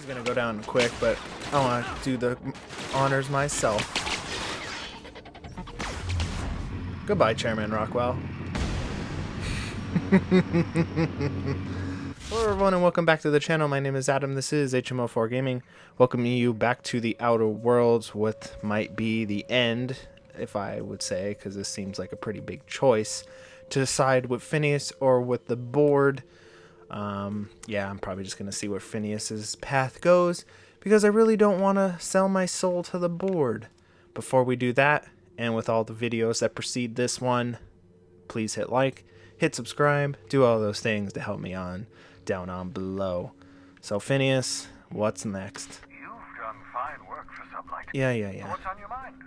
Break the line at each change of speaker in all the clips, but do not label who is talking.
gonna go down quick, but I want to do the honors myself. Goodbye, Chairman Rockwell. Hello everyone and welcome back to the channel. My name is Adam. This is HMO4 Gaming. Welcoming you back to the Outer Worlds, what might be the end, if I would say, because this seems like a pretty big choice to decide with Phineas or with the board. Yeah, I'm probably just going to see where Phineas's path goes, because I really don't want to sell my soul to the board. Before we do that, and with all the videos that precede this one, please hit like, hit subscribe, do all those things to help me on down on below. So Phineas, what's next?
You've done fine work for Sublight.
Yeah.
So what's on your mind?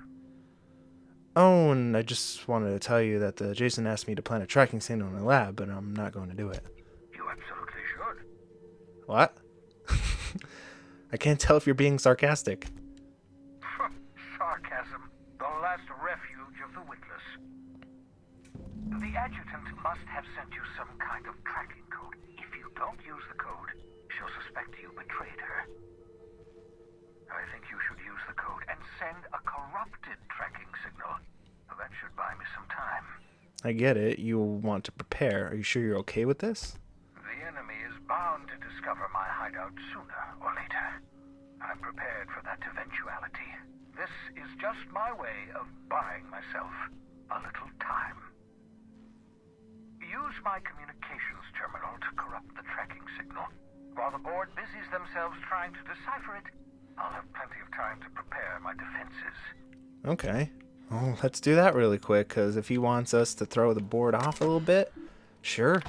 Oh, and I just wanted to tell you that Jason asked me to plant a tracking signal in the lab, but I'm not going to do it.
You absolutely should.
What? I can't tell if you're being sarcastic.
Sarcasm. The last refuge of the witless. The adjutant must have sent you some kind of tracking code. If you don't use the code, she'll suspect you betrayed her. I think you should use the code and send a corrupted tracking signal. That should buy me some time.
I get it. You want to prepare. Are you sure you're okay with this?
The enemy is bound to discover my hideout sooner or later. I'm prepared for that eventuality. This is just my way of buying myself a little time. Use my communications terminal to corrupt the tracking signal. While the board busies themselves trying to decipher it, I'll have plenty of time to prepare my defenses.
Okay. Well, let's do that really quick, because if he wants us to throw the board off a little bit, sure.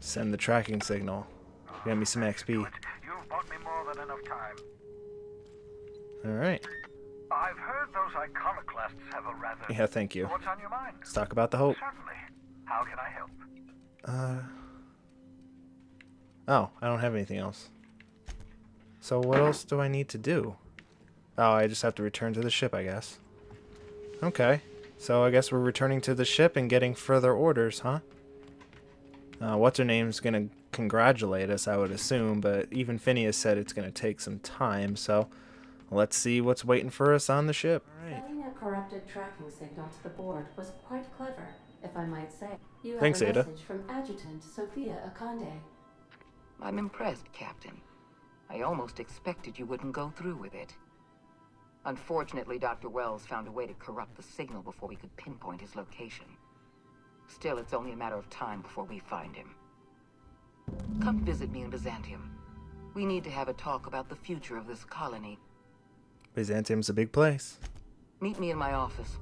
Send the tracking signal. Get me some XP.
You've bought me more than enough time.
Alright.
I've heard those iconoclasts have a rather...
Yeah, thank you.
What's on your mind?
Let's talk about the hope.
Certainly. How can I help?
Oh, I don't have anything else. So what else do I need to do? Oh, I just have to return to the ship, I guess. Okay. So I guess we're returning to the ship and getting further orders, huh? What's-her-name's gonna congratulate us, I would assume, but even Phineas said it's gonna take some time, so let's see what's waiting for us on the ship. Alright.
Sending a corrupted tracking signal to the board was quite clever, if I might say. You have
Thanks,
a
Ada.
message from Adjutant Sophia Akande.
I'm impressed, Captain. I almost expected you wouldn't go through with it. Unfortunately, Dr. Wells found a way to corrupt the signal before we could pinpoint his location. Still, it's only a matter of time before we find him. Come visit me in Byzantium. We need to have a talk about the future of this colony.
Byzantium's a big place.
Meet me in my office.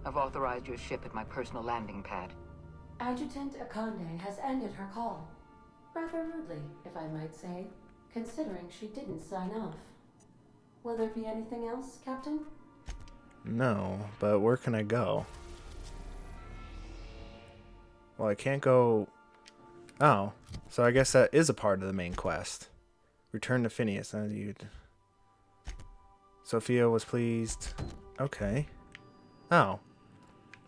I've authorized your ship at my personal landing pad.
Adjutant Akande has ended her call. Rather rudely, if I might say, considering she didn't sign off. Will there be anything else, Captain?
No, but where can I go? Well, I can't go... Oh, so I guess that is a part of the main quest. Return to Phineas. Sophia was pleased. Okay. Oh.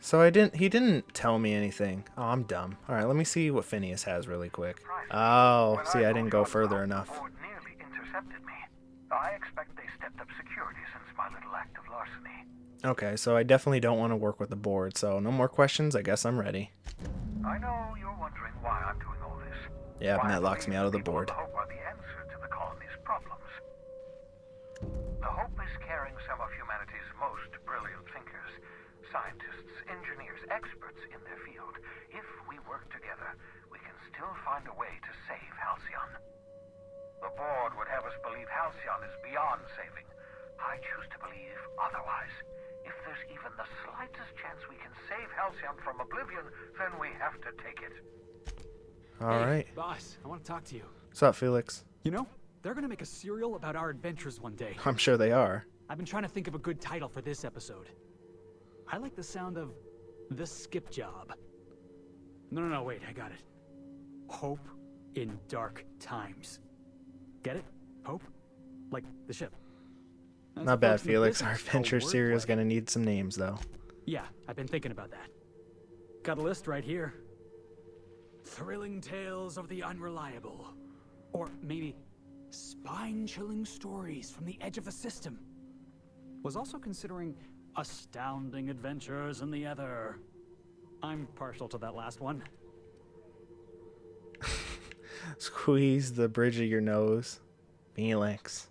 So he didn't tell me anything. Oh, I'm dumb. Alright, let me see what Phineas has really quick. Oh, see, I didn't go further enough.
The board nearly intercepted me. I expect they stepped up security since my little act of larceny.
Okay, so I definitely don't want to work with the board, so no more questions. I guess I'm ready.
I know you're wondering why I'm doing all this.
Yeah, and
Why
that locks me out of the
people
board.
The Hope are the answer to the colony's problems. The Hope is carrying some of humanity's most brilliant thinkers, scientists, engineers, experts in their field. If we work together, we can still find a way to save Halcyon. The board would have us believe Halcyon is beyond saving. I choose to believe otherwise. If there's even the slightest chance we can save Halcyon from oblivion, then we have to take it.
Alright.
Hey, boss, I want to talk to you.
What's up, Felix?
You know, they're gonna make a serial about our adventures one day.
I'm sure they are.
I've been trying to think of a good title for this episode. I like the sound of The Skip Job. No, wait, I got it. Hope in Dark Times. Get it? Hope? Like the ship. That's
Not bad,
unfortunate
Felix. Our
business, it's called
adventure serial is
wordplay.
going to need some names, though.
Yeah, I've been thinking about that. Got a list right here. Thrilling Tales of the Unreliable. Or maybe spine-chilling stories from the edge of the system. Was also considering astounding adventures in the ether. I'm partial to that last one.
Squeeze the bridge of your nose. Felix.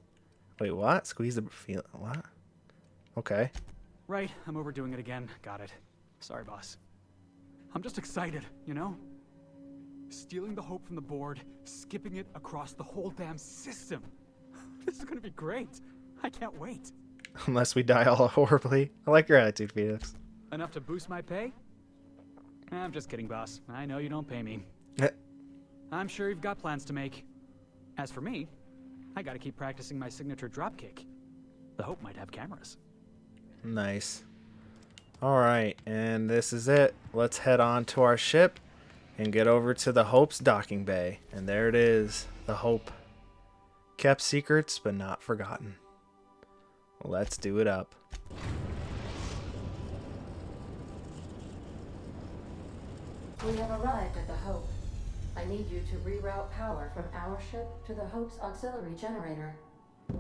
Wait, what? Squeeze the... What? Okay.
Right, I'm overdoing it again. Got it. Sorry, boss. I'm just excited, you know? Stealing the hope from the board, skipping it across the whole damn system. This is gonna be great. I can't wait.
Unless we die all horribly. I like your attitude, Felix.
Enough to boost my pay? I'm just kidding, boss. I know you don't pay me. I'm sure you've got plans to make. As for me, I gotta keep practicing my signature dropkick. The Hope might have cameras.
Nice. Alright, and this is it. Let's head on to our ship and get over to the Hope's docking bay. And there it is, the Hope. Kept secrets, but not forgotten. Let's do it up.
We have arrived at the Hope. I need you to reroute power from our ship to the Hope's auxiliary generator.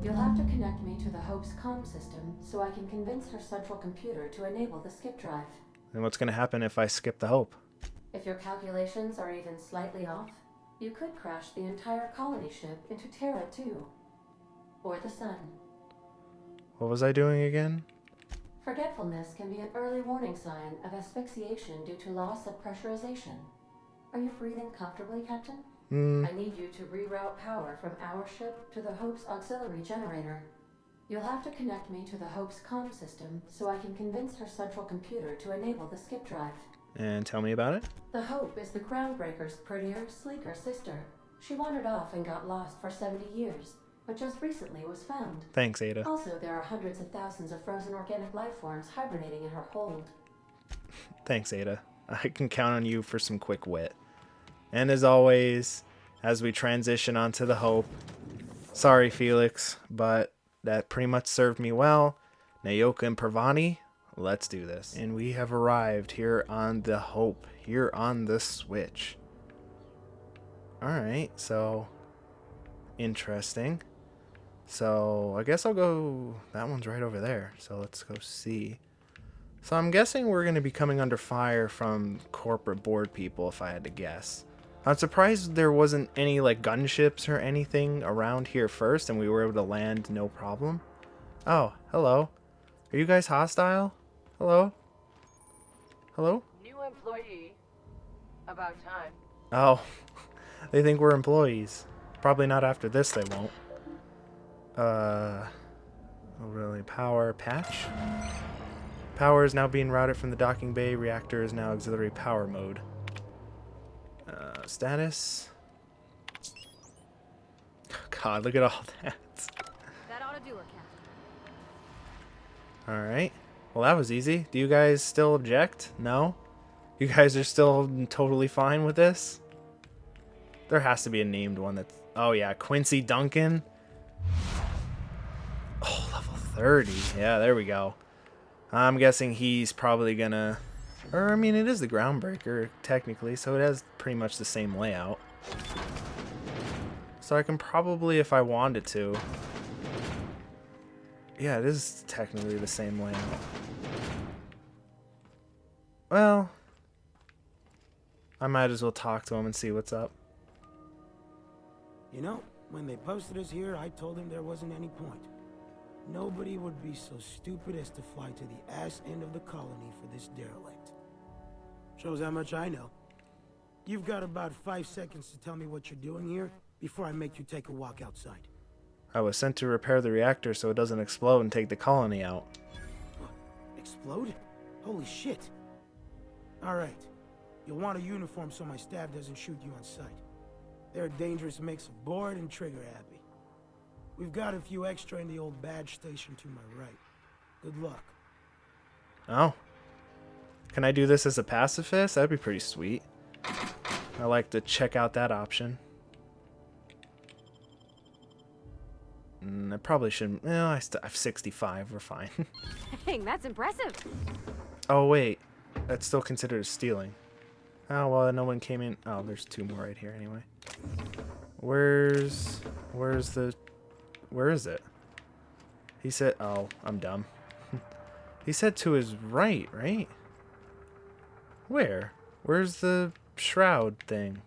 You'll have to connect me to the Hope's comm system so I can convince her central computer to enable the skip drive.
And what's going to happen if I skip the Hope?
If your calculations are even slightly off, you could crash the entire colony ship into Terra 2. Or the Sun.
What was I doing again?
Forgetfulness can be an early warning sign of asphyxiation due to loss of pressurization. Are you breathing comfortably, Captain? I need you to reroute power from our ship to the Hope's auxiliary generator. You'll have to connect me to the Hope's comm system so I can convince her central computer to enable the skip drive.
And tell me about it.
The Hope is the Groundbreaker's prettier, sleeker sister. She wandered off and got lost for 70 years, but just recently was found.
Thanks, Ada.
Also, there are hundreds of thousands of frozen organic life forms hibernating in her hold.
Thanks, Ada. I can count on you for some quick wit. And as always, as we transition onto the Hope, sorry, Felix, but that pretty much served me well. Nayoka and Pravani, let's do this. And we have arrived here on the Hope, here on the Switch. Alright, so interesting. So I guess I'll go, that one's right over there. So let's go see. So I'm guessing we're going to be coming under fire from corporate board people, if I had to guess. I'm surprised there wasn't any like gunships or anything around here first and we were able to land no problem. Oh, hello. Are you guys hostile? Hello? Hello?
New employee. About time.
Oh, they think we're employees. Probably not after this, they won't. Oh, really? Power patch? Power is now being routed from the docking bay. Reactor is now auxiliary power mode. Status. God, look at all that.
That ought to do her, Captain.
Alright. Well, that was easy. Do you guys still object? No? You guys are still totally fine with this? There has to be a named one that's... Oh, yeah. Quincy Duncan. Oh, level 30. Yeah, there we go. I'm guessing he's probably gonna... Or, I mean, it is the Groundbreaker, technically, so it has pretty much the same layout. So I can probably, if I wanted to... Yeah, it is technically the same layout. Well... I might as well talk to him and see what's up.
You know, when they posted us here, I told them there wasn't any point. Nobody would be so stupid as to fly to the ass end of the colony for this derelict. Shows how much I know. You've got about 5 seconds to tell me what you're doing here before I make you take a walk outside.
I was sent to repair the reactor so it doesn't explode and take the colony out.
What? Explode? Holy shit. Alright. You'll want a uniform so my staff doesn't shoot you on sight. They're a dangerous mix of bored and trigger happy. We've got a few extra in the old badge station to my right. Good luck.
Oh. Can I do this as a pacifist? That'd be pretty sweet. I like to check out that option. I probably shouldn't. No, I have 65. We're fine.
Dang, that's impressive.
Oh, wait. That's still considered stealing. Oh, well, no one came in. Oh, there's 2 more right here anyway. Where's the Where is it? He said, oh, I'm dumb. He said to his right, right? Where? Where's the shroud thing?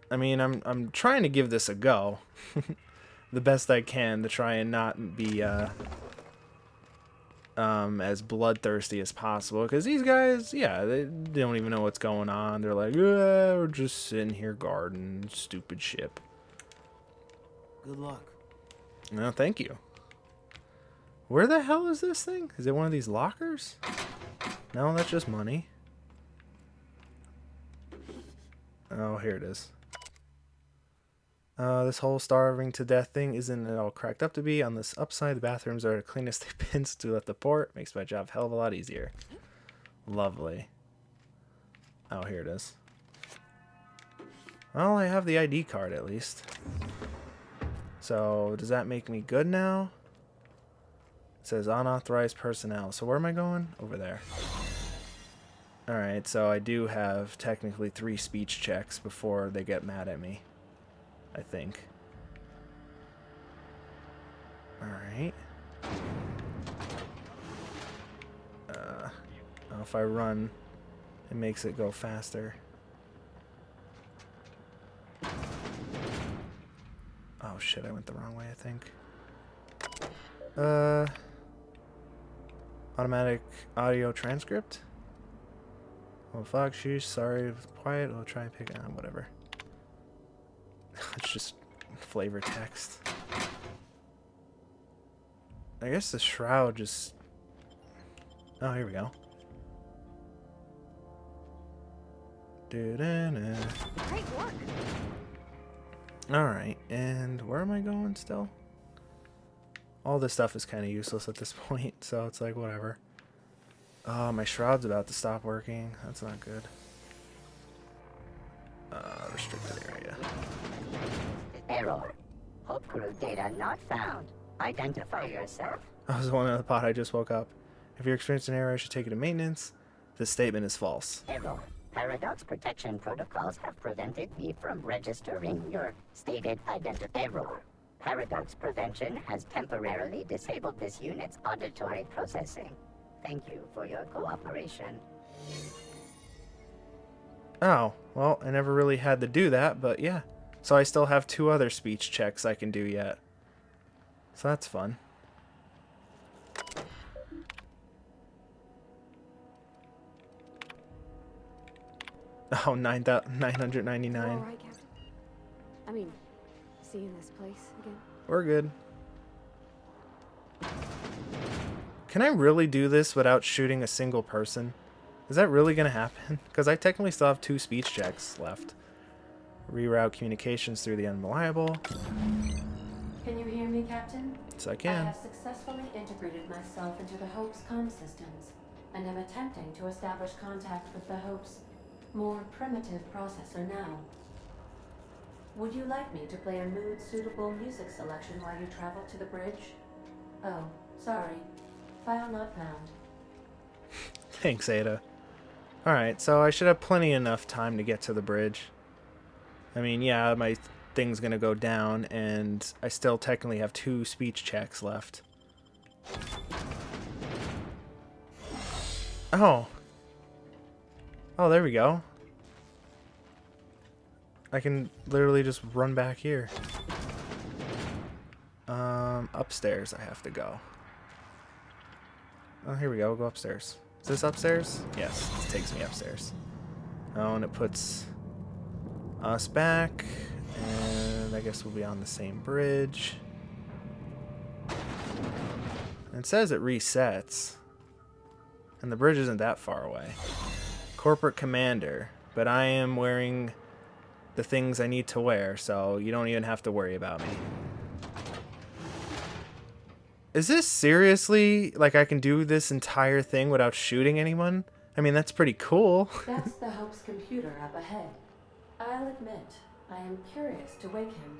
I mean, I'm trying to give this a go. The best I can to try and not be as bloodthirsty as possible, because these guys, yeah, they don't even know what's going on. They're like, we're just sitting here guarding stupid ship.
Good luck.
No, thank you. Where the hell is this thing? Is it one of these lockers? No, that's just money. Oh, here it is. This whole starving to death thing isn't it all cracked up to be. On this upside, the bathrooms are the cleanest they've been to let the port. Makes my job a hell of a lot easier. Lovely. Oh, here it is. Well, I have the ID card at least. So, does that make me good now? It says unauthorized personnel. So where am I going? Over there. Alright, so I do have technically 3 speech checks before they get mad at me. I think. Alright. If I run, it makes it go faster. Oh shit, I went the wrong way, I think. Automatic audio transcript? Oh fuck, sheesh, sorry, quiet, we'll try and pick it on, whatever. It's just flavor text. I guess the shroud just... Oh, here we go.
Great work.
Alright, and where am I going still? All this stuff is kind of useless at this point, so it's like, whatever. Oh, my shroud's about to stop working. That's not good. Restricted area.
Error. Hope crew data not found. Identify yourself.
I was the one in the pod. I just woke up. If you're experiencing an error, I should take it to maintenance. This statement is false.
Error. Paradox protection protocols have prevented me from registering your stated identity. Error. Paradox prevention has temporarily disabled this unit's auditory processing. Thank you for your cooperation.
Oh, well, I never really had to do that, but yeah. So I still have 2 other speech checks I can do yet. So that's fun. Oh, 999.
All right, Captain. I mean, seeing this place again.
We're good. Can I really do this without shooting a single person? Is that really going to happen? Because I technically still have 2 speech checks left. Reroute communications through the unreliable.
Can you hear me, Captain?
Yes, I
I
can.
have successfully integrated myself into the Hope's comm systems, and am attempting to establish contact with the Hope's more primitive processor now. Would you like me to play a mood-suitable music selection while you travel to the bridge? Oh, sorry. File not found.
Thanks, Ada. Alright, so I should have plenty enough time to get to the bridge. I mean, yeah, my thing's gonna go down, and I still technically have 2 speech checks left. Oh. Oh, there we go. I can literally just run back here. Upstairs I have to go. Oh, here we go. We'll go upstairs. Is this upstairs? Yes, this takes me upstairs. Oh, and it puts us back. And I guess we'll be on the same bridge. And it says it resets. And the bridge isn't that far away. Corporate Commander. But I am wearing the things I need to wear, so you don't even have to worry about me. Is this seriously, like, I can do this entire thing without shooting anyone? I mean, that's pretty cool.
That's the Hope's computer up ahead. I'll admit, I am curious to wake him.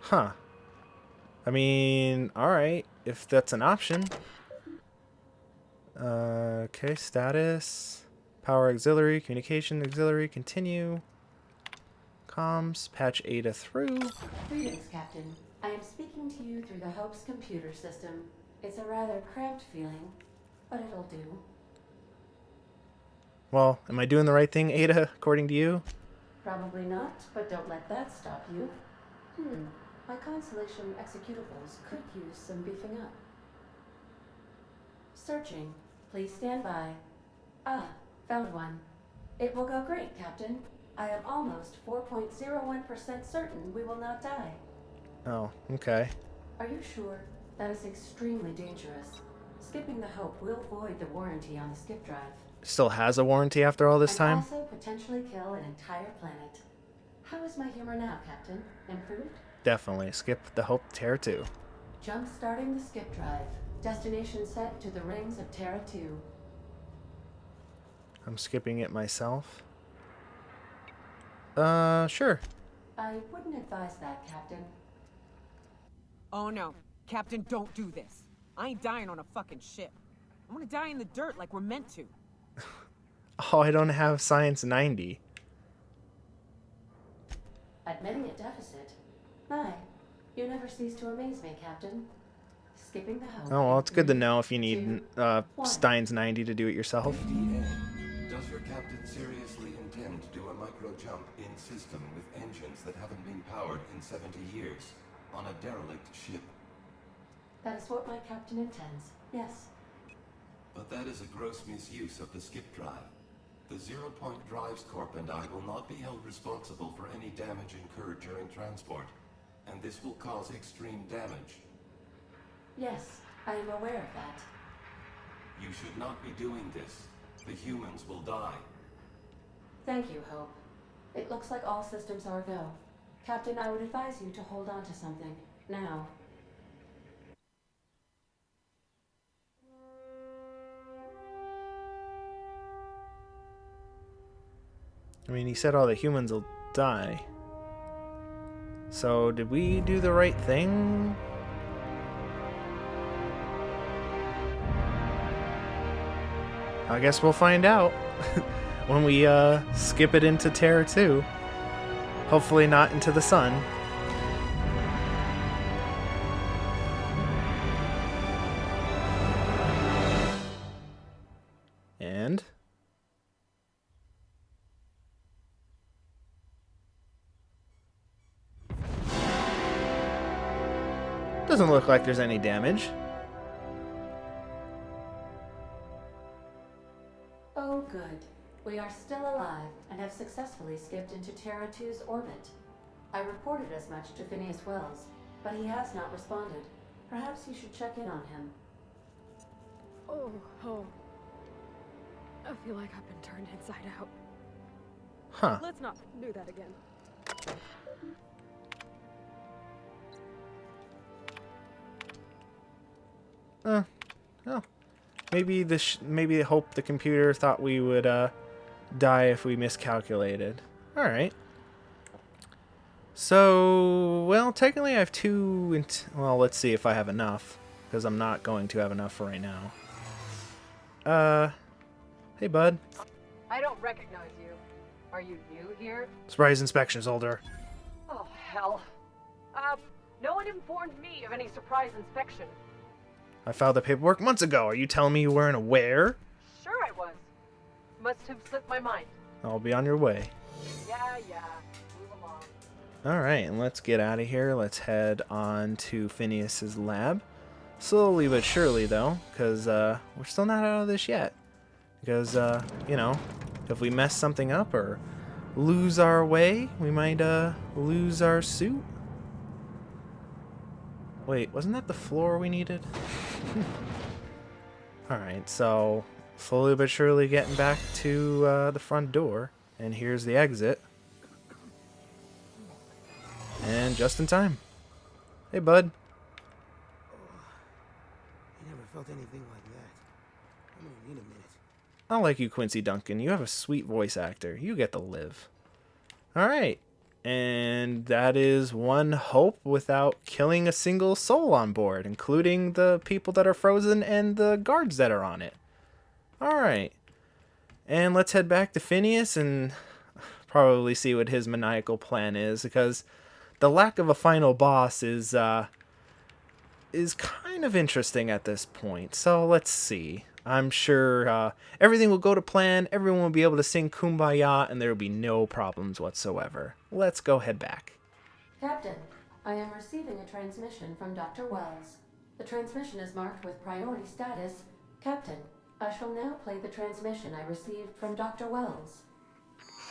Huh. I mean, alright, if that's an option. Okay, status. Power auxiliary, communication auxiliary, continue. Comms, patch Ada through.
Greetings, Captain. I am speaking to you through the Hope's computer system. It's a rather cramped feeling, but it'll do.
Well, am I doing the right thing, Ada, according to you?
Probably not, but don't let that stop you. My Constellation executables could use some beefing up. Searching. Please stand by. Ah, found one. It will go great, Captain. I am almost 4.01% certain we will not die.
Oh, okay.
Are you sure? That is extremely dangerous. Skipping the Hope will void the warranty on the skip drive.
Still has a warranty after all this
And
time?
also potentially kill an entire planet. How is my humor now, Captain? Improved?
Definitely. Skip the Hope Terra 2.
Jump starting the skip drive. Destination set to the rings of Terra 2.
I'm skipping it myself. Sure.
I wouldn't advise that, Captain.
Oh no. Captain, don't do this. I ain't dying on a fucking ship. I'm gonna die in the dirt like we're meant to.
Oh, I don't have Science 90.
Admitting a deficit? My, you never cease to amaze me, Captain. Skipping the Hope.
Oh, well, it's good to know if you
Three,
need
two, one.
Steins 90 to do it yourself.
FDA. Does your captain seriously intend to do a micro-jump in system with engines that haven't been powered in 70 years on a derelict ship?
That is what my captain intends, yes.
But that is a gross misuse of the skip drive. The Zero Point Drives Corp and I will not be held responsible for any damage incurred during transport, and this will cause extreme damage.
Yes, I am aware of that.
You should not be doing this. The humans will die.
Thank you, Hope. It looks like all systems are go. Captain, I would advise you to hold on to something. Now.
I mean, he said all the humans will die. So, did we do the right thing? I guess we'll find out when we skip it into Terra 2. Hopefully not into the sun. And doesn't look like there's any damage.
Oh, good. We are still alive and have successfully skipped into Terra 2's orbit. I reported as much to Phineas Wells, but he has not responded. Perhaps you should check in on him.
Oh, home. I feel like I've been turned inside out.
Huh.
Let's not do that again.
Oh. Maybe maybe I hope the computer thought we would die if we miscalculated. All right. So, well, technically I have two. Well, let's see if I have enough, because I'm not going to have enough for right now. Hey, bud.
I don't recognize you. Are you new here?
Surprise inspection, Zolder.
Oh, hell. No one informed me of any surprise inspection.
I filed the paperwork months ago. Are you telling me you weren't aware?
Sure I was. Must have slipped my mind.
I'll be on your way.
Yeah. Move along.
Alright, and let's get out of here. Let's head on to Phineas's lab. Slowly but surely, though, because we're still not out of this yet. Because, you know, if we mess something up or lose our way, we might lose our suit. Wait, wasn't that the floor we needed? Alright, so slowly but surely getting back to the front door. And here's the exit. And just in time. Hey, bud.
I never felt anything like that. I'm gonna need a minute.
I like you, Quincy Duncan. You have a sweet voice actor. You get to live. Alright. And that is one hope without killing a single soul on board, including the people that are frozen and the guards that are on it. Alright. And let's head back to Phineas and probably see what his maniacal plan is, because the lack of a final boss is kind of interesting at this point. So let's see. I'm sure everything will go to plan, everyone will be able to sing Kumbaya, and there will be no problems whatsoever. Let's go head back.
Captain, I am receiving a transmission from Dr. Wells. The transmission is marked with priority status. Captain, I shall now play the transmission I received from Dr. Wells.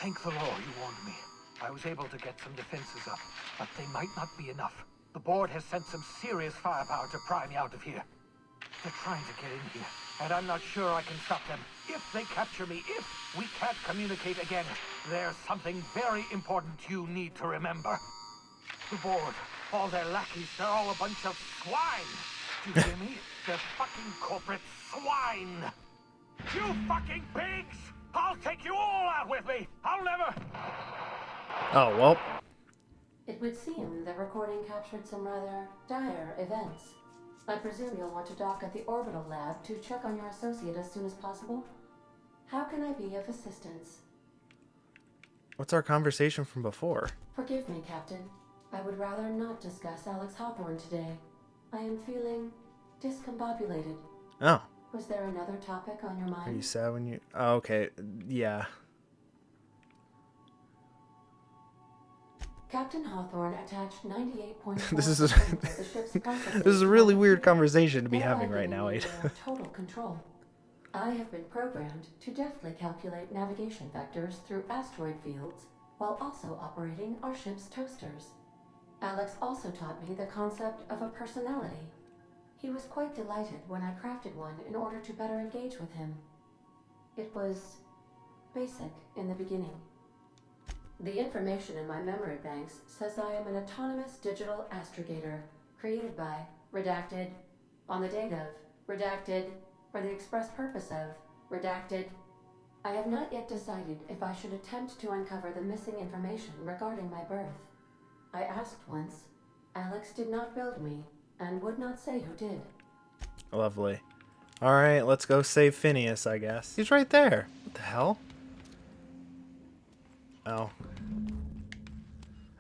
Thank the Lord you warned me. I was able to get some defenses up, but they might not be enough. The board has sent some serious firepower to pry me out of here. They're trying to get in here, and I'm not sure I can stop them. If they capture me, if we can't communicate again, there's something very important you need to remember. The board, all their lackeys, they're all a bunch of swine. Do you hear me? They're fucking corporate swine. You fucking pigs! I'll take you all out with me! I'll never...
Oh, well.
It would seem the recording captured some rather dire events. I presume you'll want to dock at the orbital lab to check on your associate as soon as possible. How can I be of assistance?
What's our conversation from before?
Forgive me, Captain. I would rather not discuss Alex Hawthorne today. I am feeling discombobulated.
Oh.
Was there another topic on your mind?
Are you sad when you... Oh, okay. Yeah.
Captain Hawthorne attached 98.4%
This is
of the ship's processing.
This is a really weird conversation to be having right now, Ada.
Total control. I have been programmed to deftly calculate navigation vectors through asteroid fields while also operating our ship's toasters. Alex also taught me the concept of a personality. He was quite delighted when I crafted one in order to better engage with him. It was basic in the beginning. The information in my memory banks says I am an autonomous digital astrogator, created by, redacted, on the date of, redacted, for the express purpose of, redacted. I have not yet decided if I should attempt to uncover the missing information regarding my birth. I asked once. Alex did not build me, and would not say who did.
Lovely. Alright, let's go save Phineas, I guess. He's right there. What the hell? Oh.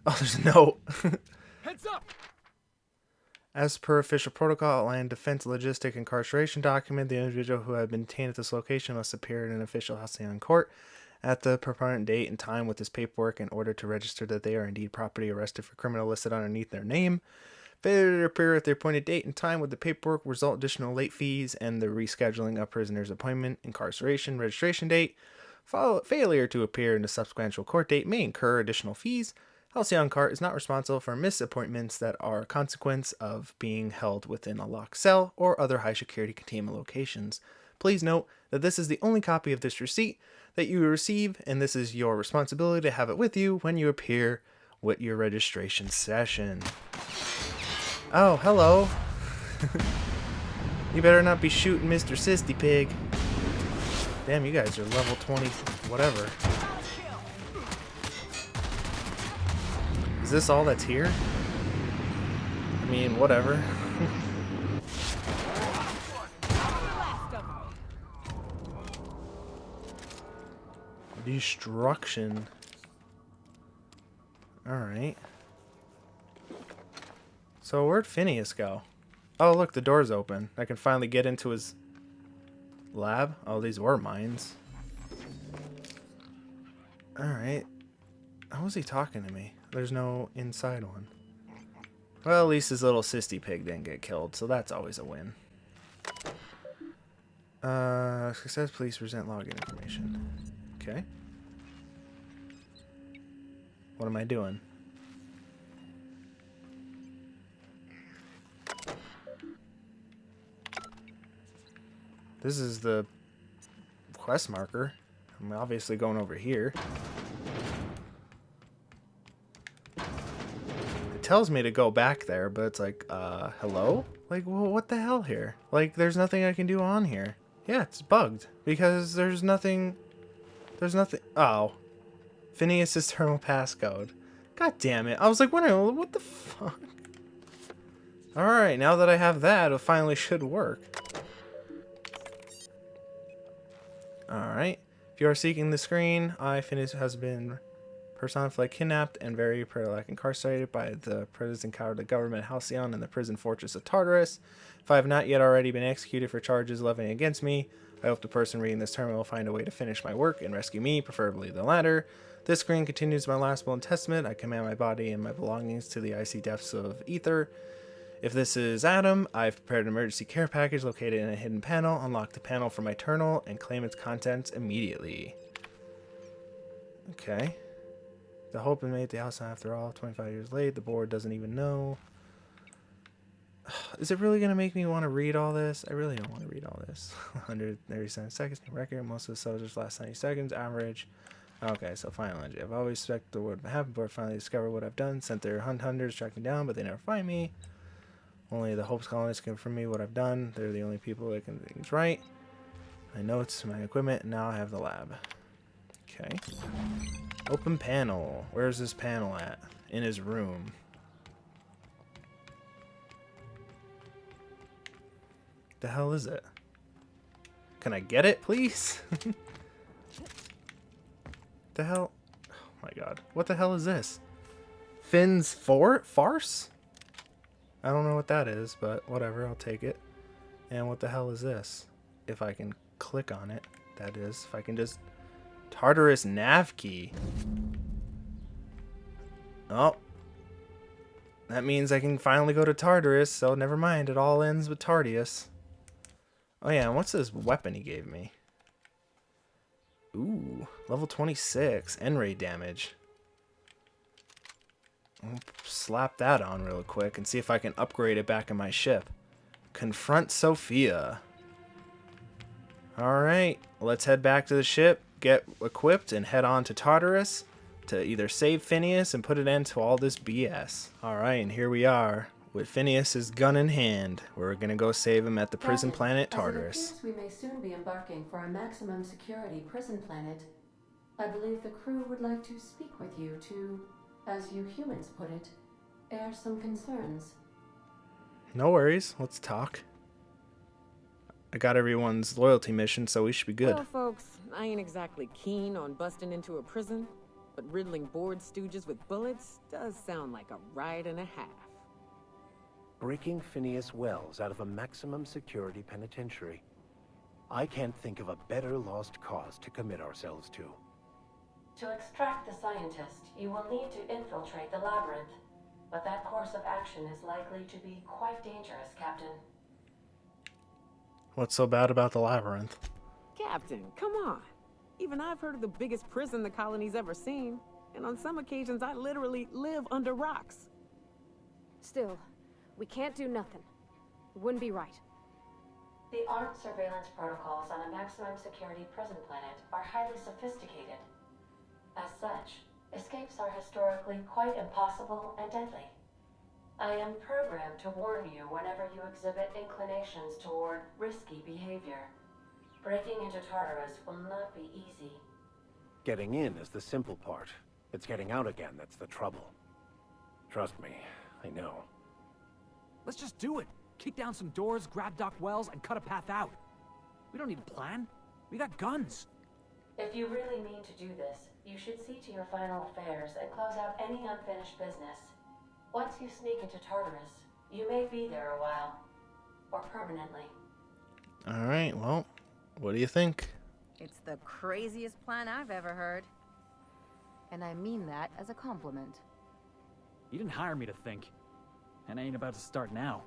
Oh, there's a note.
Heads up!
As per official protocol outlined defense logistic incarceration document, the individual who had been detained at this location must appear in an official Halcyon court at the proponent date and time with this paperwork in order to register that they are indeed property arrested for criminal listed underneath their name. Failure to appear at the appointed date and time with the paperwork result additional late fees and the rescheduling of prisoner's appointment, incarceration, registration date. Failure to appear in the subsequent court date may incur additional fees. Halcyon Court is not responsible for misappointments that are a consequence of being held within a locked cell or other high security containment locations. Please note that this is the only copy of this receipt that you will receive, and this is your responsibility to have it with you when you appear with your registration session. Oh, hello. You better not be shooting Mr. Sisty Pig. Damn, you guys are level 20, whatever. Is this all that's here? I mean, whatever. Destruction. Alright. So where'd Phineas go? Oh, look, the door's open. I can finally get into his lab. Oh, these were mines. Alright. How was he talking to me? There's no inside one. Well, at least his little sisty pig didn't get killed, so that's always a win. Success, please present login information. Okay. What am I doing? This is the quest marker. I'm obviously going over here. It tells me to go back there, but it's like, hello? Like, well, what the hell here? Like, there's nothing I can do on here. Yeah, it's bugged because there's nothing. Oh. Phineas's terminal passcode. God damn it. I was like, what the fuck? Alright, now that I have that, it finally should work. Alright. If you are seeking the screen, Phineas has been personified kidnapped and very like incarcerated by the prison cowardly government Halcyon in the prison fortress of Tartarus. If I have not yet already been executed for charges levying against me, I hope the person reading this terminal will find a way to finish my work and rescue me, preferably the latter. This screen continues my last will and testament. I command my body and my belongings to the icy depths of ether. If this is Adam, I've prepared an emergency care package located in a hidden panel. Unlock the panel from my terminal and claim its contents immediately. Okay. The hope is made the outside after all. 25 years late. The board doesn't even know. Is it really going to make me want to read all this? I really don't want to read all this. 137 seconds. New record. Most of the soldiers last 90 seconds. Average. Okay, so final entry. I've always suspected what would happen, but finally discovered what I've done. Sent their hunters, track me down, but they never find me. Only the Hope's colonists can confirm me what I've done. They're the only people that can do things right. My notes, my equipment, and now I have the lab. Okay. Open panel. Where's this panel at? In his room. The hell is it? Can I get it, please? The hell? Oh my god. What the hell is this? Finn's farce? I don't know what that is, but whatever, I'll take it. And what the hell is this? If I can click on it, that is. If I can just... Tartarus nav key. Oh. That means I can finally go to Tartarus, so never mind. It all ends with Tardius. Oh yeah, and what's this weapon he gave me? Ooh, level 26, N-ray damage. I'll slap that on real quick and see if I can upgrade it back in my ship. Confront Sophia. Alright, let's head back to the ship, get equipped, and head on to Tartarus to either save Phineas and put an end to all this BS. Alright, and here we are, with Phineas's gun in hand. We're gonna go save him at the prison planet Tartarus.
As it appears we may soon be embarking for a maximum security prison planet, I believe the crew would like to speak with you to, as you humans put it, air some concerns.
No worries, let's talk. I got everyone's loyalty mission, so we should be good.
Well, folks, I ain't exactly keen on busting into a prison, but riddling bored stooges with bullets does sound like a ride and a half.
Breaking Phineas Wells out of a maximum security penitentiary. I can't think of a better lost cause to commit ourselves to.
To extract the scientist, you will need to infiltrate the labyrinth, but that course of action is likely to be quite dangerous, Captain.
What's so bad about the labyrinth?
Captain, come on. Even I've heard of the biggest prison the colony's ever seen, and on some occasions I literally live under rocks.
Still, we can't do nothing. It wouldn't be right.
The armed surveillance protocols on a maximum security prison planet are highly sophisticated. As such, escapes are historically quite impossible and deadly. I am programmed to warn you whenever you exhibit inclinations toward risky behavior. Breaking into Tartarus will not be easy.
Getting in is the simple part. It's getting out again that's the trouble. Trust me, I know.
Let's just do it. Kick down some doors, grab Doc Wells, and cut a path out. We don't need a plan. We got guns.
If you really mean to do this, you should see to your final affairs and close out any unfinished business. Once you sneak into Tartarus, you may be there a while. Or permanently.
Alright, well, what do you think?
It's the craziest plan I've ever heard. And I mean that as a compliment.
You didn't hire me to think. And I ain't about to start now.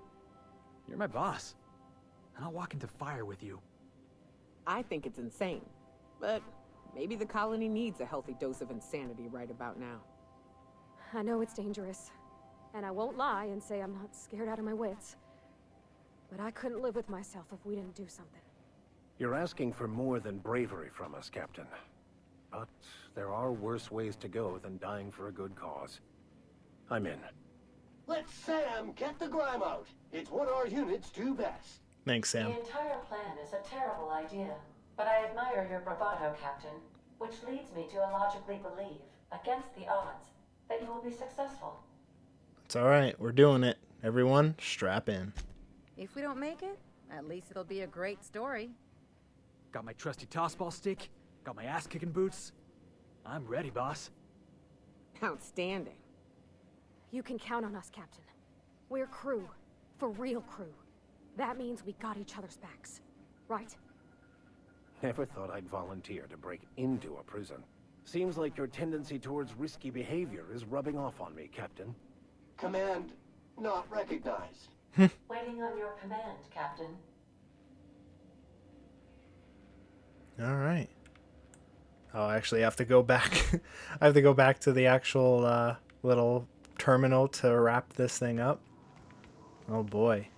You're my boss. And I'll walk into fire with you.
I think it's insane, but maybe the colony needs a healthy dose of insanity right about now.
I know it's dangerous, and I won't lie and say I'm not scared out of my wits. But I couldn't live with myself if we didn't do something.
You're asking for more than bravery from us, Captain. But there are worse ways to go than dying for a good cause. I'm in.
Let Sam get the grime out. It's what our units do best.
Thanks, Sam.
The entire plan is a terrible idea, but I admire your bravado, Captain, which leads me to illogically believe, against the odds, that you will be successful.
It's alright, we're doing it. Everyone, strap in.
If we don't make it, at least it'll be a great story.
Got my trusty tossball stick, got my ass-kicking boots. I'm ready, boss.
Outstanding.
You can count on us, Captain. We're crew. For real crew. That means we got each other's backs. Right?
Never thought I'd volunteer to break into a prison. Seems like your tendency towards risky behavior is rubbing off on me, Captain.
Command not recognized.
Waiting on your command, Captain.
All right. I'll actually have to go back. I have to go back to the actual little terminal to wrap this thing up. Oh boy.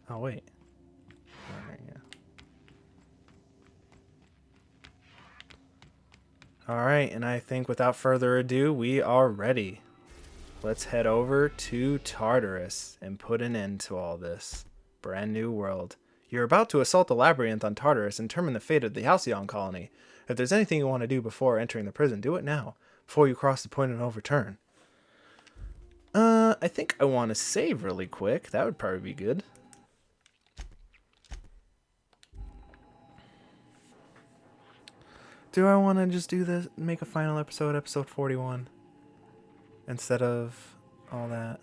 Oh wait. All right, yeah. All right, and I think without further ado, we are ready. Let's head over to Tartarus and put an end to all this. Brand new world. You're about to assault the labyrinth on Tartarus and determine the fate of the Halcyon colony. If there's anything you want to do before entering the prison, do it now, before you cross the point of no return. I think I want to save really quick. That would probably be good. Do I want to just do this, make a final episode, episode 41, instead of all that?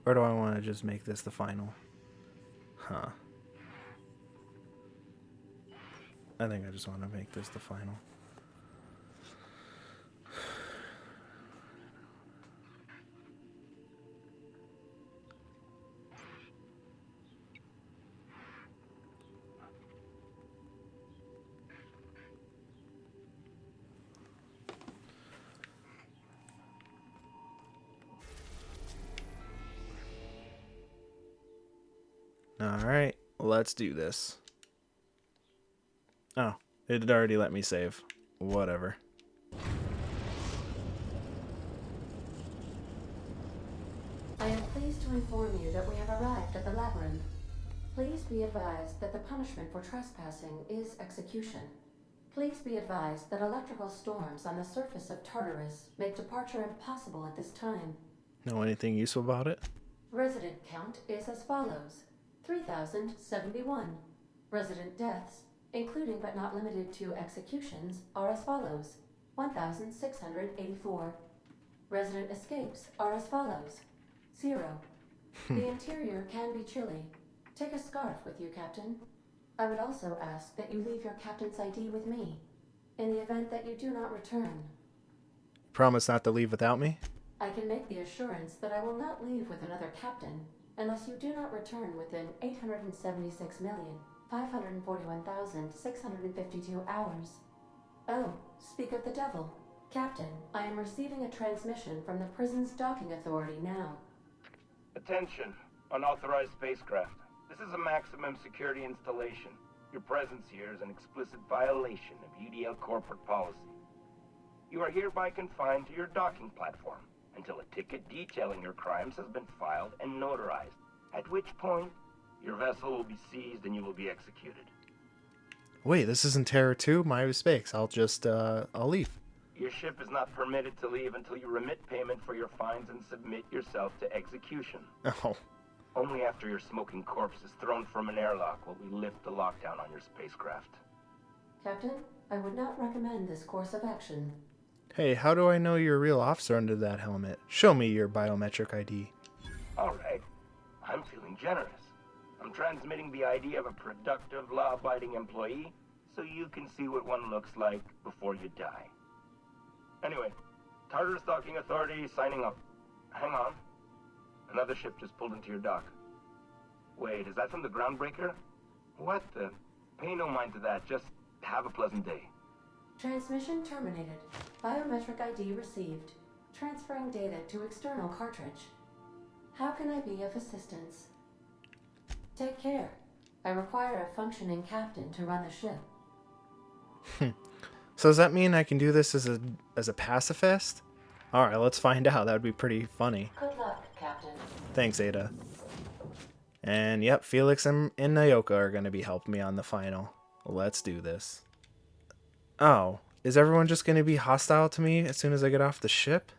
Or do I want to just make this the final? Huh. I think I just want to make this the final. Alright, let's do this. Oh, it had already let me save. Whatever.
I am pleased to inform you that we have arrived at the labyrinth. Please be advised that the punishment for trespassing is execution. Please be advised that electrical storms on the surface of Tartarus make departure impossible at this time.
Know anything useful about it?
Resident count is as follows: 3,071. Resident deaths, including but not limited to executions, are as follows: 1,684. Resident escapes are as follows: 0. The interior can be chilly. Take a scarf with you, Captain. I would also ask that you leave your captain's ID with me, in the event that you do not return.
Promise not to leave without me?
I can make the assurance that I will not leave with another captain, unless you do not return within 876,541,652 hours. Oh, speak of the devil. Captain, I am receiving a transmission from the prison's docking authority now.
Attention, unauthorized spacecraft. This is a maximum security installation. Your presence here is an explicit violation of UDL corporate policy. You are hereby confined to your docking platform until a ticket detailing your crimes has been filed and notarized, at which point your vessel will be seized and you will be executed.
Wait, this isn't Terror 2? My mistakes. I'll leave.
Your ship is not permitted to leave until you remit payment for your fines and submit yourself to execution.
Oh.
Only after your smoking corpse is thrown from an airlock will we lift the lockdown on your spacecraft.
Captain, I would not recommend this course of action.
Hey, how do I know you're a real officer under that helmet? Show me your biometric ID.
Alright, I'm feeling generous. I'm transmitting the ID of a productive, law-abiding employee so you can see what one looks like before you die. Anyway, Tartarus Docking Authority signing up. Hang on. Another ship just pulled into your dock. Wait, is that from the Groundbreaker? What the? Pay no mind to that, just have a pleasant day.
Transmission terminated. Biometric ID received. Transferring data to external cartridge. How can I be of assistance? Take care. I require a functioning captain to run the ship.
So does that mean I can do this as a pacifist? Alright, let's find out. That would be pretty funny.
Good luck, Captain.
Thanks, Ada. And yep, Felix and Nayoka are going to be helping me on the final. Let's do this. Oh, is everyone just going to be hostile to me as soon as I get off the ship?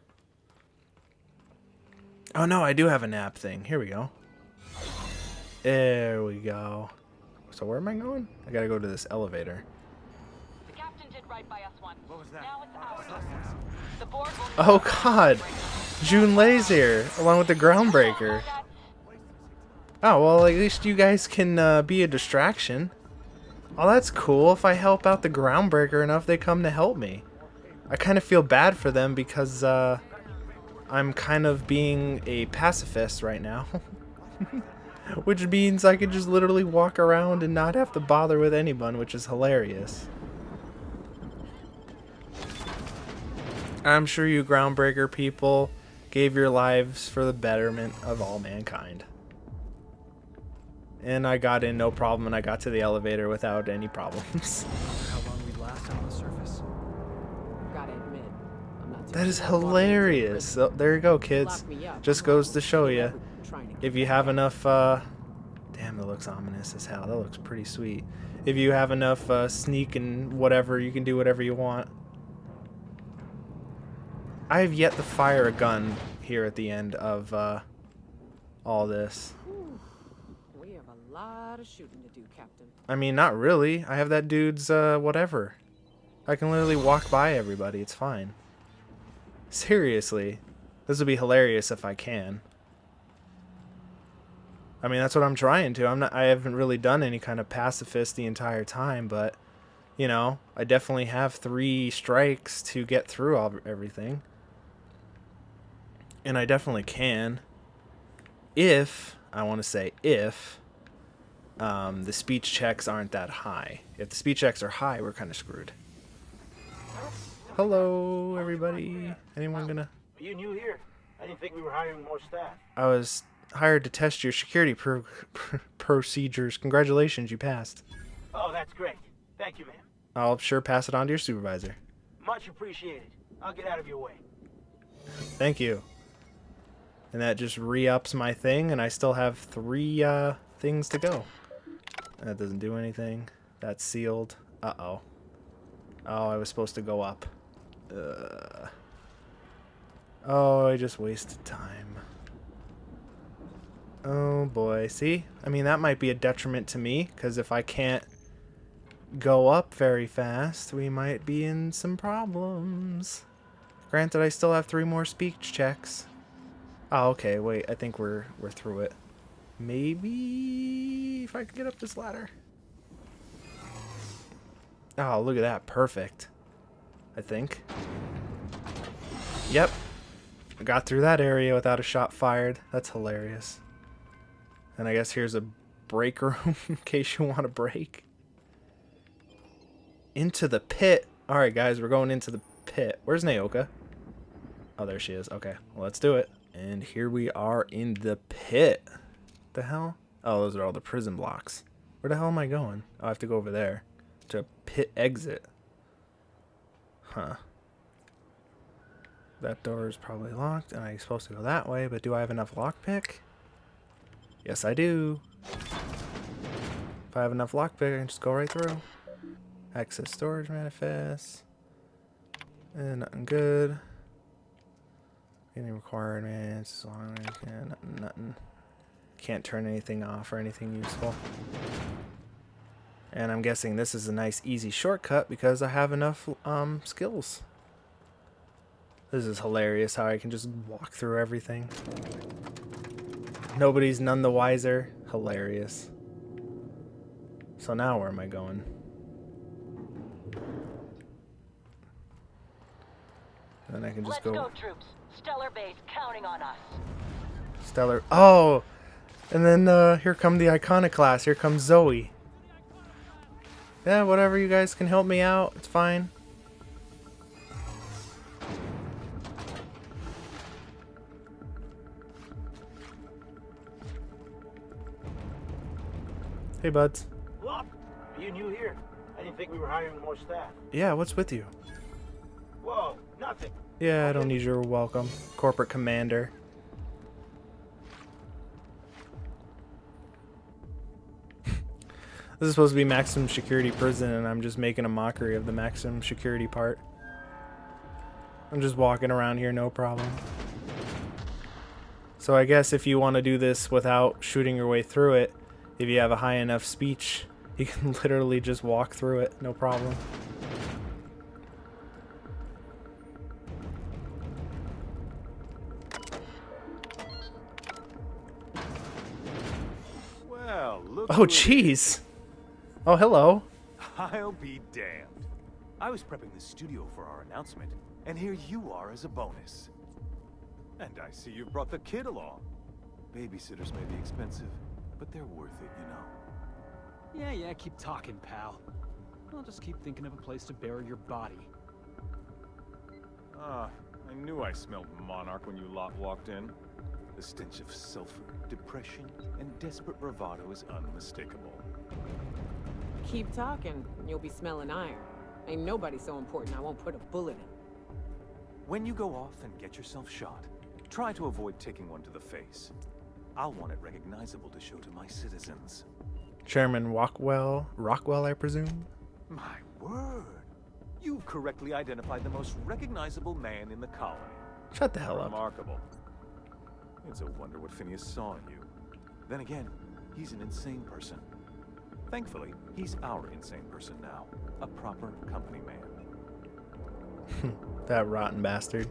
Oh no, I do have a nap thing. Here we go. There we go. So where am I going? I gotta go to this elevator.
right by us once.
What was that?
Now it's ours. The board will
Oh god! June Lay's here, along with the Groundbreaker. Oh, well, at least you guys can be a distraction. Oh, that's cool. If I help out the Groundbreaker enough, they come to help me. I kind of feel bad for them because I'm kind of being a pacifist right now. Which means I could just literally walk around and not have to bother with anyone, which is hilarious. I'm sure you Groundbreaker people gave your lives for the betterment of all mankind. And I got in no problem, and I got to the elevator without any problems.
How long we'd last on the surface?
Gotta admit, I'm not too
That is
sure walking into a
hilarious. So, there you go, kids.
Lock me up.
Just goes to show you,
Trying to
if you have enough, damn, that looks ominous as hell. That looks pretty sweet. If you have enough sneak and whatever, you can do whatever you want. I have yet to fire a gun here at the end of all this.
We have a lot of shooting to do, Captain.
I mean, not really. I have that dude's whatever. I can literally walk by everybody. It's fine. Seriously. This would be hilarious if I can. I mean, that's what I'm trying to. I haven't really done any kind of pacifist the entire time, but you know, I definitely have 3 strikes to get through everything. And I definitely can. If, I want to say if, the speech checks aren't that high. If the speech checks are high, we're kind of screwed. Hello, everybody. Anyone gonna...
Are you new here? I didn't think we were hiring more staff.
I was hired to test your security procedures. Congratulations, you passed.
Oh, that's great. Thank you, man.
I'll sure pass it on to your supervisor.
Much appreciated. I'll get out of your way.
Thank you. And that just re-ups my thing, and I still have 3 things to go. That doesn't do anything. That's sealed. Uh-oh. Oh, I was supposed to go up. Oh, I just wasted time. Oh boy. See? I mean, that might be a detriment to me, because if I can't go up very fast, we might be in some problems. Granted, I still have 3 more speech checks. Oh, okay, wait, I think we're through it. Maybe if I can get up this ladder. Oh, look at that, perfect. I think. Yep. I got through that area without a shot fired. That's hilarious. And I guess here's a break room in case you want to break. Into the pit. Alright guys, we're going into the pit. Where's Naoka? Oh, there she is. Okay, well, let's do it. And here we are in the pit. The hell? Oh, those are all the prison blocks. Where the hell am I going? Oh, I have to go over there. To pit exit. Huh. That door is probably locked, and I'm supposed to go that way, but do I have enough lockpick? Yes, I do. If I have enough lockpick, I can just go right through. Access storage manifest. And nothing good. Any requirements? Nothing. Can't turn anything off or anything useful. And I'm guessing this is a nice easy shortcut because I have enough skills. This is hilarious how I can just walk through everything. Nobody's none the wiser. Hilarious. So now where am I going? And then I can just go...
Let's go, troops. Stellar base counting on us.
Stellar... Oh! And then here come the Iconoclast. Here comes Zoe. Yeah, whatever, you guys can help me out. It's fine. Hey, buds.
Look, are you new here? I didn't think we were hiring more staff.
Yeah, what's with you?
Whoa, nothing.
Yeah, I don't need your welcome. Corporate commander. This is supposed to be maximum security prison, and I'm just making a mockery of the maximum security part. I'm just walking around here, no problem. So I guess if you want to do this without shooting your way through it, if you have a high enough speech, you can literally just walk through it, no problem. Oh, jeez. Oh, hello.
I'll be damned. I was prepping the studio for our announcement, and here you are as a bonus. And I see you've brought the kid along. Babysitters may be expensive, but they're worth it, you know.
Yeah, keep talking, pal. I'll just keep thinking of a place to bury your body.
Ah, I knew I smelled Monarch when you lot walked in. The stench of sulfur, depression, and desperate bravado is unmistakable.
Keep talking, you'll be smelling iron. Ain't nobody so important I won't put a bullet in.
When you go off and get yourself shot, try to avoid taking one to the face. I'll want it recognizable to show to my citizens.
Chairman Rockwell, I presume?
My word! You've correctly identified the most recognizable man in the colony.
Shut the hell up.
Remarkable. It's a wonder what Phineas saw in you. Then again, he's an insane person. Thankfully, he's our insane person now. A proper company man.
That rotten bastard.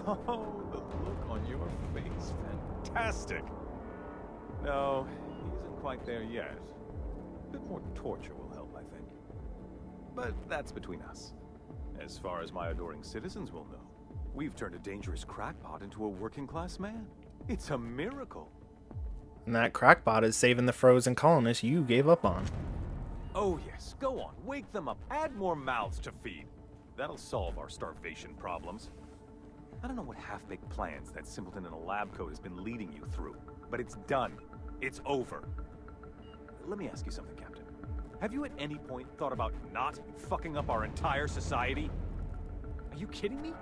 Oh, the look on your face. Fantastic. No, he isn't quite there yet. A bit more torture will help, I think. But that's between us. As far as my adoring citizens will know, we've turned a dangerous crackpot into a working-class man. It's a miracle.
And that crackpot is saving the frozen colonists you gave up on.
Oh yes, go on, wake them up, add more mouths to feed. That'll solve our starvation problems. I don't know what half-baked plans that simpleton in a lab coat has been leading you through, but it's done. It's over. Let me ask you something, Captain. Have you at any point thought about not fucking up our entire society?
Are you kidding me?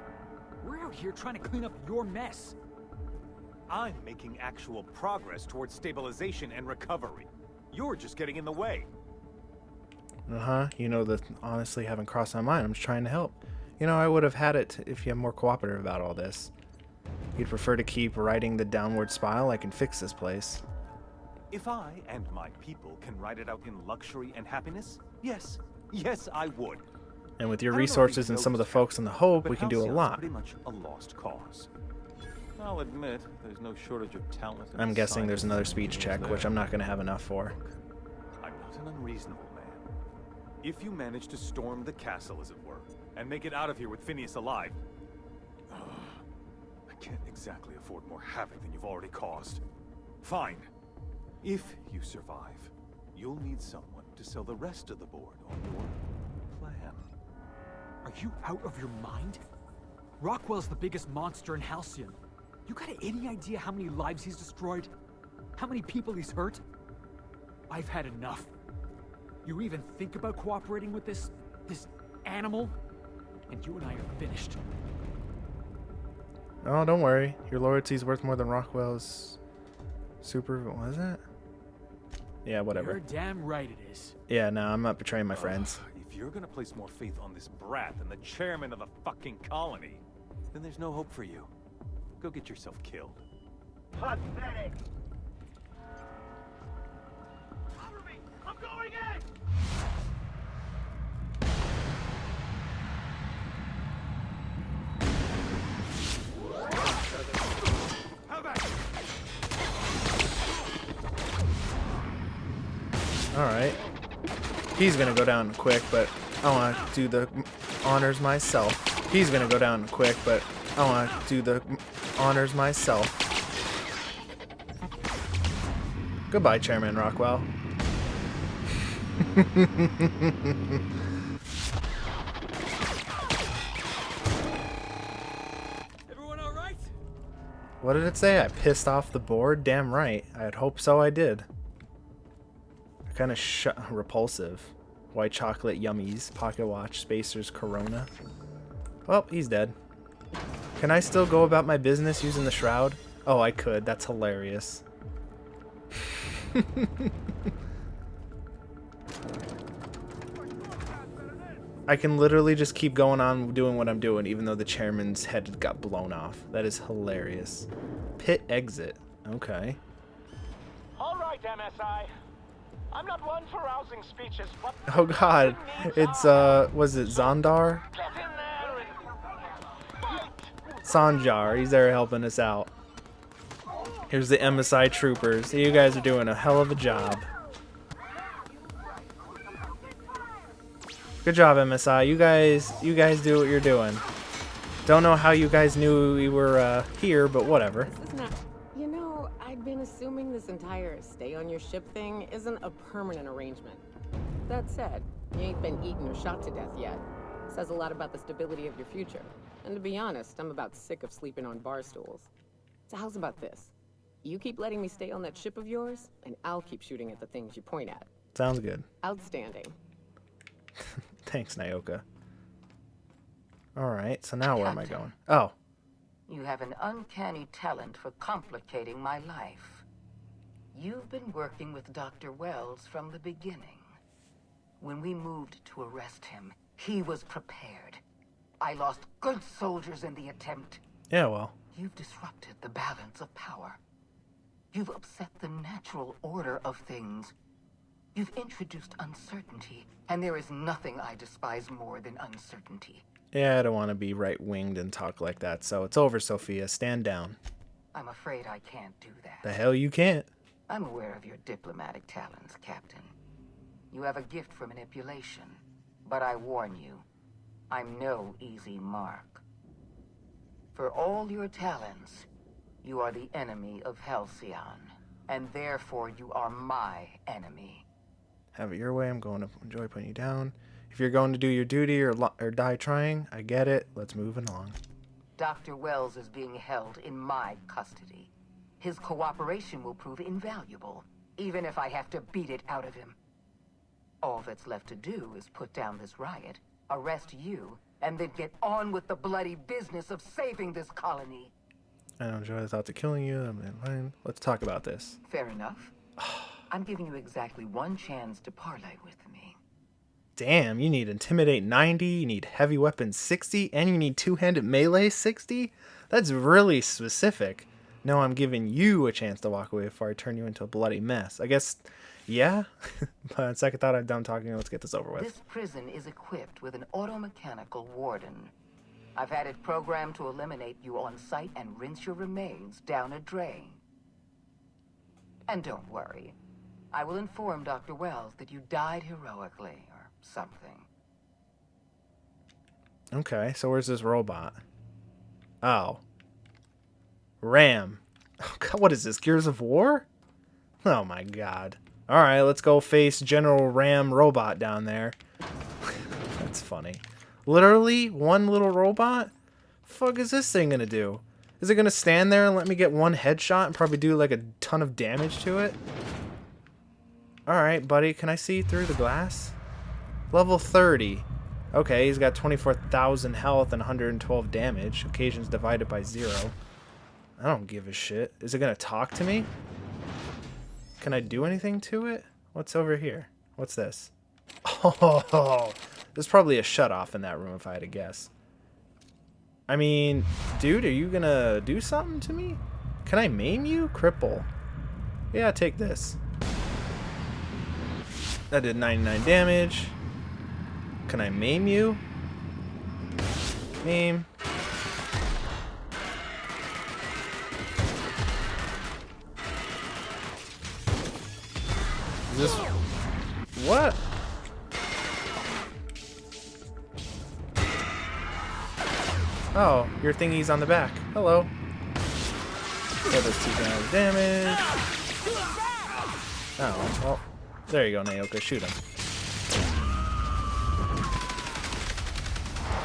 We're out here trying to clean up your mess.
I'm making actual progress towards stabilization and recovery. You're just getting in the way.
You know, that honestly haven't crossed my mind. I'm just trying to help. You know, I would have had it if you're more cooperative about all this. You'd prefer to keep riding the downward spiral? I can fix this place.
If I and my people can ride it out in luxury and happiness, yes, I would.
And with your resources and some of the folks in the Hope, we can do a
Halcyon's
lot.
Pretty much a lost cause. I'll admit, there's no shortage of talent.
I'm guessing there's another speech check, which I'm not going to have enough for.
I'm not an unreasonable man. If you manage to storm the castle, as it were, and make it out of here with Phineas alive, I can't exactly afford more havoc than you've already caused. Fine. If you survive, you'll need someone to sell the rest of the board on your plan.
Are you out of your mind? Rockwell's the biggest monster in Halcyon. You got any idea how many lives he's destroyed? How many people he's hurt? I've had enough. You even think about cooperating with this animal? And you and I are finished.
Oh, don't worry. Your loyalty's worth more than Rockwell's super... What is that? Yeah, whatever.
You're damn right it is.
Yeah, no, I'm not betraying my friends.
If you're gonna place more faith on this brat than the chairman of the fucking colony, then there's no hope for you. Go get yourself killed.
Pathetic! Cover me! I'm going in!
Alright. He's gonna go down quick, but I want to do the honors myself. He's gonna go down quick, but I want to do the honors myself. Goodbye, Chairman Rockwell.
Everyone all right?
What did it say? I pissed off the board? Damn right. I'd hope so I did. Kind of repulsive. White chocolate yummies. Pocket watch. Spacers. Corona. Well, he's dead. Can I still go about my business using the shroud? Oh, I could. That's hilarious. I can literally just keep going on doing what I'm doing, even though the chairman's head got blown off. That is hilarious. Pit exit. Okay.
All right, MSI. I'm not one for rousing speeches, but...
Oh god. It's, was it Zondar?
Get in there and fight!
Sanjar. He's there helping us out. Here's the MSI troopers. You guys are doing a hell of a job. Good job, MSI. You guys do what you're doing. Don't know how you guys knew we were here, but whatever.
This is not... You know, I've been assuming this entire stay on your ship thing isn't a permanent arrangement. That said, you ain't been eaten or shot to death yet. Says a lot about the stability of your future. And to be honest, I'm about sick of sleeping on bar stools. So how's about this? You keep letting me stay on that ship of yours, and I'll keep shooting at the things you point at.
Sounds good.
Outstanding.
Thanks, Nyoka. Alright, so now where am I going? Oh.
You have an uncanny talent for complicating my life. You've been working with Dr. Wells from the beginning. When we moved to arrest him, he was prepared. I lost good soldiers in the attempt.
Yeah, well.
You've disrupted the balance of power. You've upset the natural order of things. You've introduced uncertainty, and there is nothing I despise more than uncertainty.
Yeah, I don't want to be right-winged and talk like that, so it's over, Sophia. Stand down.
I'm afraid I can't do that.
The hell you can't.
I'm aware of your diplomatic talents, Captain. You have a gift for manipulation, but I warn you, I'm no easy mark. For all your talents, you are the enemy of Halcyon, and therefore you are my enemy.
Have it your way. I'm going to enjoy putting you down. If you're going to do your duty or die trying, I get it. Let's move along.
Dr. Wells is being held in my custody. His cooperation will prove invaluable, even if I have to beat it out of him. All that's left to do is put down this riot, arrest you, and then get on with the bloody business of saving this colony.
I don't enjoy the thoughts of killing you. I'm fine. Let's talk about this.
Fair enough. I'm giving you exactly one chance to parlay with me.
Damn, you need Intimidate 90, you need Heavy Weapon 60, and you need Two-Handed Melee 60? That's really specific. No, I'm giving you a chance to walk away before I turn you into a bloody mess. I guess, yeah? But on second thought, I'm done talking. Let's get this over with.
This prison is equipped with an automechanical warden. I've had it programmed to eliminate you on sight and rinse your remains down a drain. And don't worry. I will inform Dr. Wells that you died heroically, or something.
Okay, so where's this robot? Oh. Ram. Oh God, what is this, Gears of War? Oh my God. Alright, let's go face General Ram Robot down there. That's funny. Literally, one little robot? Fuck is this thing gonna do? Is it gonna stand there and let me get one headshot and probably do like a ton of damage to it? Alright, buddy, can I see through the glass? Level 30. Okay, he's got 24,000 health and 112 damage. Occasions divided by 0. I don't give a shit. Is it gonna talk to me? Can I do anything to it? What's over here? What's this? Oh, there's probably a shut-off in that room if I had to guess. I mean, dude, are you gonna do something to me? Can I maim you? Cripple. Yeah, take this. That did 99 damage. Can I maim you? Maim. Is this... What? Oh, your thingy's on the back. Hello. Yeah, that's 2 damage. Oh, well. There you go, Nyoka. Shoot him.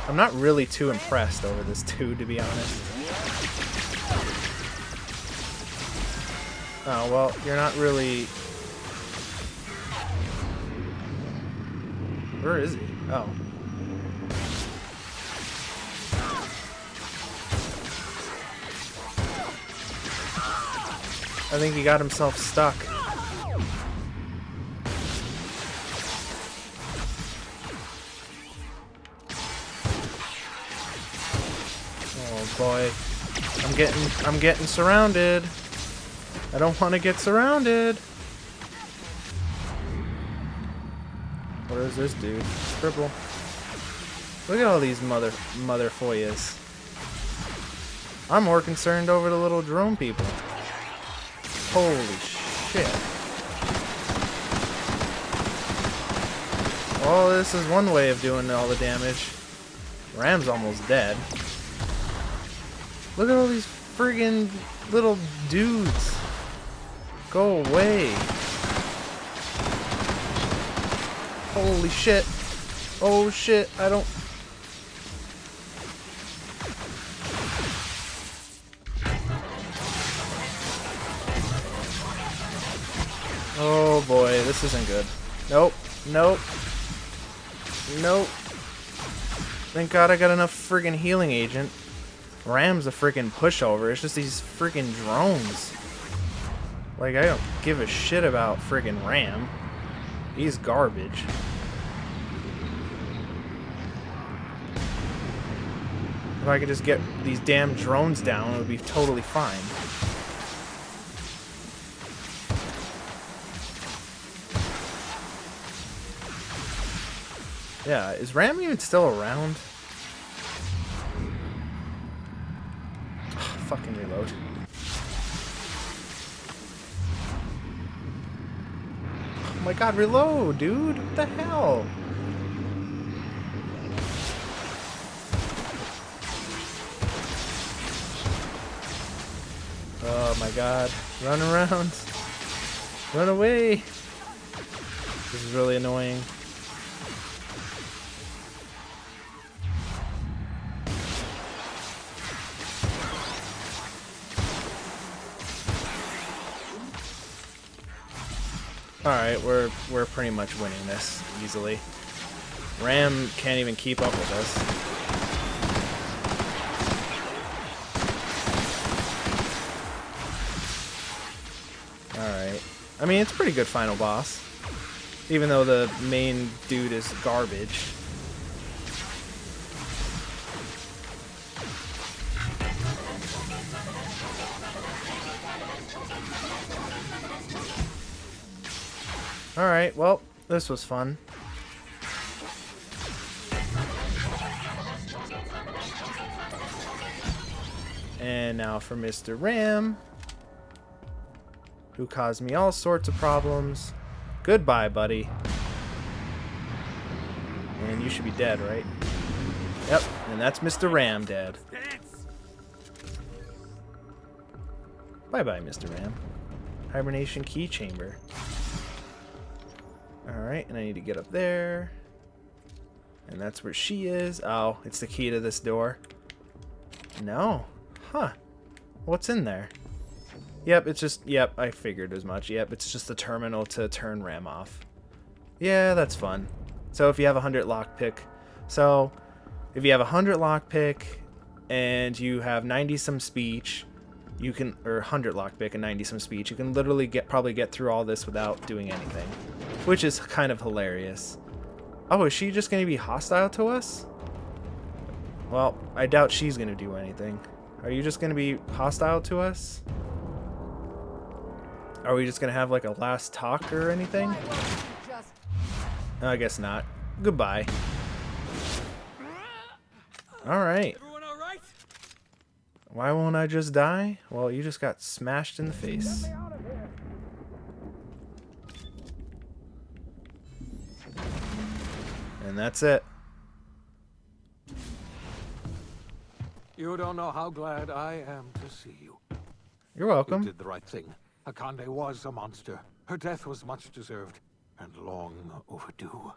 I'm not really too impressed over this dude, to be honest. Oh, well, you're not really... Where is he? Oh. I think he got himself stuck. Oh boy. I'm getting surrounded. I don't want to get surrounded. Where is this dude? Triple. Look at all these mother foyas. I'm more concerned over the little drone people. Holy shit. Well, this is one way of doing all the damage. Ram's almost dead. Look at all these friggin' little dudes. Go away. Holy shit. Oh shit, I don't... Oh boy, this isn't good. Nope, nope, nope. Thank God I got enough friggin' healing agent. Ram's a friggin' pushover. It's just these friggin' drones. Like, I don't give a shit about friggin' Ram. He's garbage. If I could just get these damn drones down, it would be totally fine. Yeah, is Ram even still around? Fucking reload. Oh my god, reload, dude! What the hell? Oh my god. Run around. Run away! This is really annoying. Alright, we're pretty much winning this easily. Ram can't even keep up with us. Alright. I mean, it's a pretty good final boss. Even though the main dude is garbage. Alright, well, this was fun. And now for Mr. Ram, who caused me all sorts of problems. Goodbye, buddy. And you should be dead, right? Yep, and that's Mr. Ram dead. Bye-bye, Mr. Ram. Hibernation key chamber. Alright, and I need to get up there. And that's where she is. Oh, it's the key to this door. No. Huh. What's in there? Yep, it's just... Yep, I figured as much. Yep, it's just the terminal to turn Ram off. Yeah, that's fun. So if you have 100 lockpick... So, if you have 100 lockpick and you have 90-some speech, you can... Or 100 lockpick and 90-some speech, you can literally probably get through all this without doing anything. Which is kind of hilarious. Oh, is she just going to be hostile to us? Well, I doubt she's going to do anything. Are you just going to be hostile to us? Are we just going to have like a last talk or anything? No, I guess not. Goodbye. Alright. Why won't I just die? Well, you just got smashed in the face. And that's it.
You don't know how glad I am to see you.
You're welcome.
You did the right thing. Akande was a monster. Her death was much deserved and long overdue.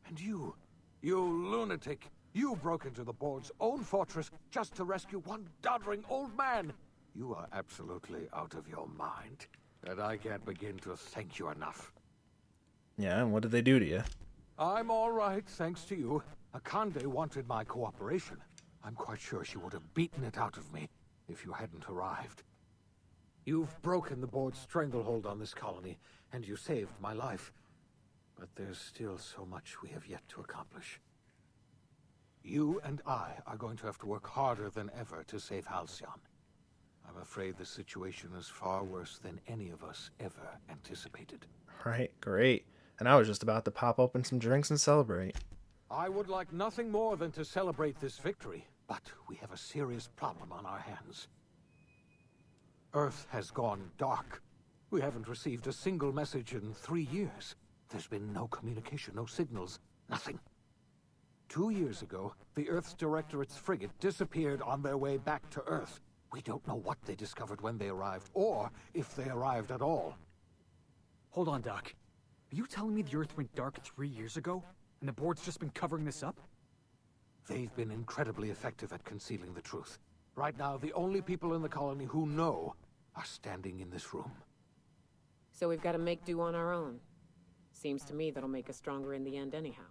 And you lunatic, you broke into the board's own fortress just to rescue one doddering old man. You are absolutely out of your mind, and I can't begin to thank you enough.
Yeah, and what did they do to you?
I'm all right, thanks to you. Akande wanted my cooperation. I'm quite sure she would have beaten it out of me if you hadn't arrived. You've broken the board's stranglehold on this colony, and you saved my life. But there's still so much we have yet to accomplish. You and I are going to have to work harder than ever to save Halcyon. I'm afraid the situation is far worse than any of us ever anticipated.
Right, great. And I was just about to pop open some drinks and celebrate.
I would like nothing more than to celebrate this victory, but we have a serious problem on our hands. Earth has gone dark. We haven't received a single message in 3 years. There's been no communication, no signals, nothing. 2 years ago, the Earth's Directorate's frigate disappeared on their way back to Earth. We don't know what they discovered when they arrived, or if they arrived at all.
Hold on, Doc. Are you telling me the Earth went dark 3 years ago, and the board's just been covering this up?
They've been incredibly effective at concealing the truth. Right now, the only people in the colony who know are standing in this room.
So we've got to make do on our own. Seems to me that'll make us stronger in the end anyhow.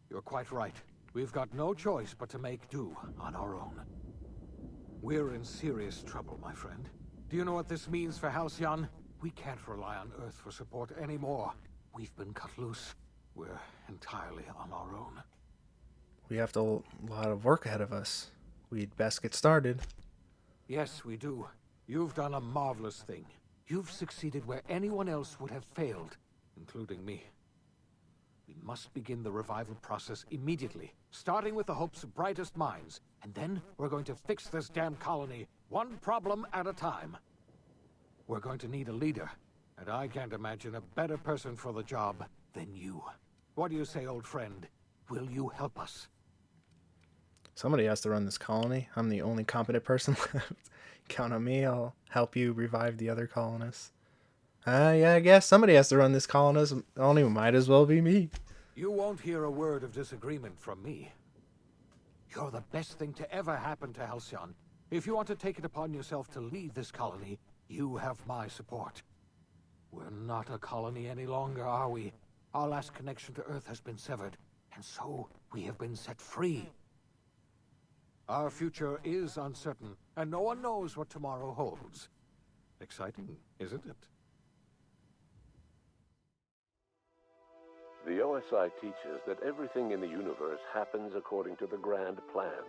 You're quite right. We've got no choice but to make do on our own. We're in serious trouble, my friend. Do you know what this means for Halcyon? We can't rely on Earth for support anymore. We've been cut loose. We're entirely on our own.
We have a lot of work ahead of us. We'd best get started.
Yes, we do. You've done a marvelous thing. You've succeeded where anyone else would have failed, including me. We must begin the revival process immediately, starting with the Hope's brightest minds, and then we're going to fix this damn colony, one problem at a time. We're going to need a leader, and I can't imagine a better person for the job than you. What do you say, old friend? Will you help us?
Somebody has to run this colony. I'm the only competent person left. Count on me. I'll help you revive the other colonists. Yeah, I guess somebody has to run this colonist. Only might as well be me.
You won't hear a word of disagreement from me. You're the best thing to ever happen to Halcyon. If you want to take it upon yourself to lead this colony, you have my support. We're not a colony any longer, are we? Our last connection to Earth has been severed, and so we have been set free. Our future is uncertain, and no one knows what tomorrow holds. Exciting, isn't it?
The OSI teaches that everything in the universe happens according to the grand plan.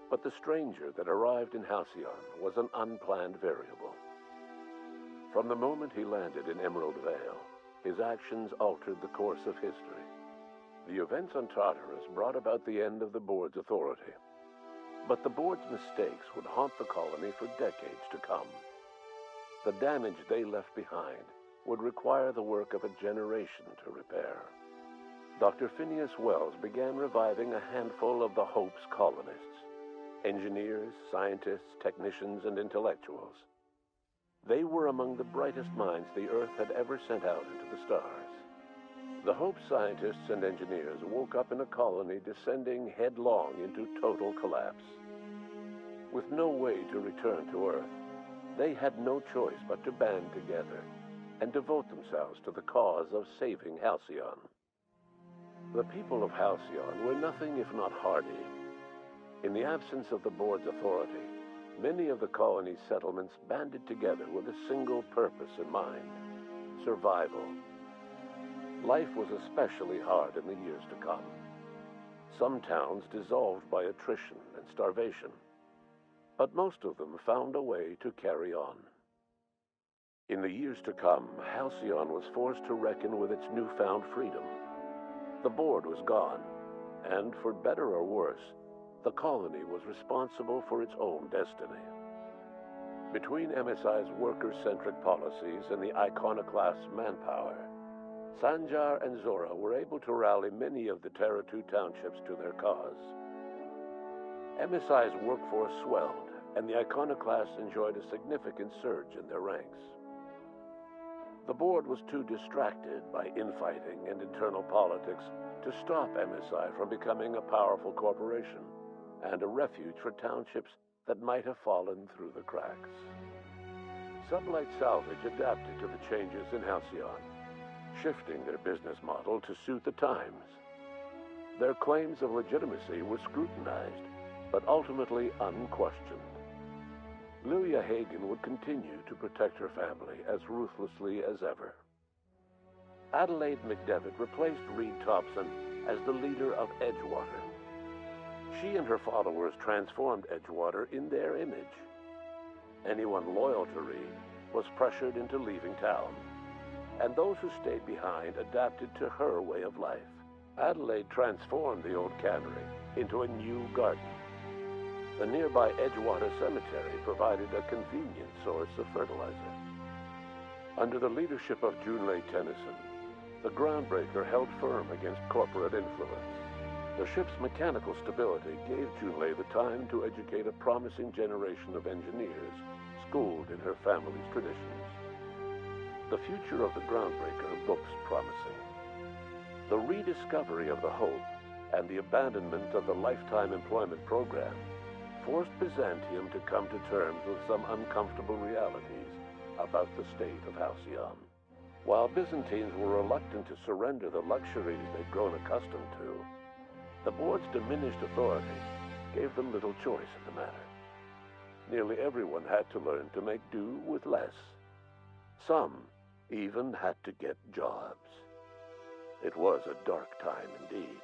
But the stranger that arrived in Halcyon was an unplanned variable. From the moment he landed in Emerald Vale, his actions altered the course of history. The events on Tartarus brought about the end of the board's authority. But the board's mistakes would haunt the colony for decades to come. The damage they left behind would require the work of a generation to repair. Dr. Phineas Wells began reviving a handful of the Hope's colonists: engineers, scientists, technicians, and intellectuals. They were among the brightest minds the Earth had ever sent out into the stars. The Hope scientists and engineers woke up in a colony descending headlong into total collapse. With no way to return to Earth, they had no choice but to band together and devote themselves to the cause of saving Halcyon. The people of Halcyon were nothing if not hardy. In the absence of the board's authority, many of the colony's settlements banded together with a single purpose in mind: survival. Life was especially hard in the years to come. Some towns dissolved by attrition and starvation, but most of them found a way to carry on. In the years to come, Halcyon was forced to reckon with its newfound freedom. The board was gone, and for better or worse, the colony was responsible for its own destiny. Between MSI's worker-centric policies and the iconoclast's manpower, Sanjar and Zora were able to rally many of the Terra 2 townships to their cause. MSI's workforce swelled, and the iconoclasts enjoyed a significant surge in their ranks. The board was too distracted by infighting and internal politics to stop MSI from becoming a powerful corporation and a refuge for townships that might have fallen through the cracks. Sublight Salvage adapted to the changes in Halcyon, shifting their business model to suit the times. Their claims of legitimacy were scrutinized, but ultimately unquestioned. Lilia Hagen would continue to protect her family as ruthlessly as ever. Adelaide McDevitt replaced Reed Thompson as the leader of Edgewater. She and her followers transformed Edgewater in their image. Anyone loyal to Reed was pressured into leaving town, and those who stayed behind adapted to her way of life. Adelaide transformed the old cannery into a new garden. The nearby Edgewater Cemetery provided a convenient source of fertilizer. Under the leadership of Junlei Tennyson, The Groundbreaker held firm against corporate influence. The ship's mechanical stability gave Junlei the time to educate a promising generation of engineers, schooled in her family's traditions. The future of the Groundbreaker looks promising. The rediscovery of the Hope and the abandonment of the lifetime employment program forced Byzantium to come to terms with some uncomfortable realities about the state of Halcyon. While Byzantines were reluctant to surrender the luxuries they'd grown accustomed to, the board's diminished authority gave them little choice in the matter. Nearly everyone had to learn to make do with less. Some even had to get jobs. It was a dark time indeed.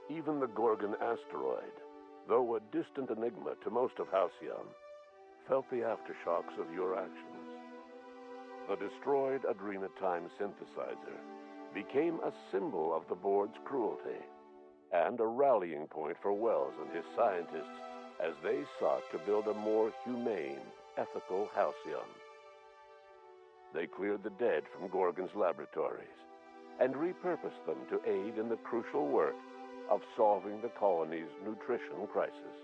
Even the Gorgon asteroid, though a distant enigma to most of Halcyon, felt the aftershocks of your actions. The destroyed Adrenatime synthesizer became a symbol of the board's cruelty and a rallying point for Wells and his scientists as they sought to build a more humane, ethical Halcyon. They cleared the dead from Gorgon's laboratories and repurposed them to aid in the crucial work of solving the colony's nutrition crisis.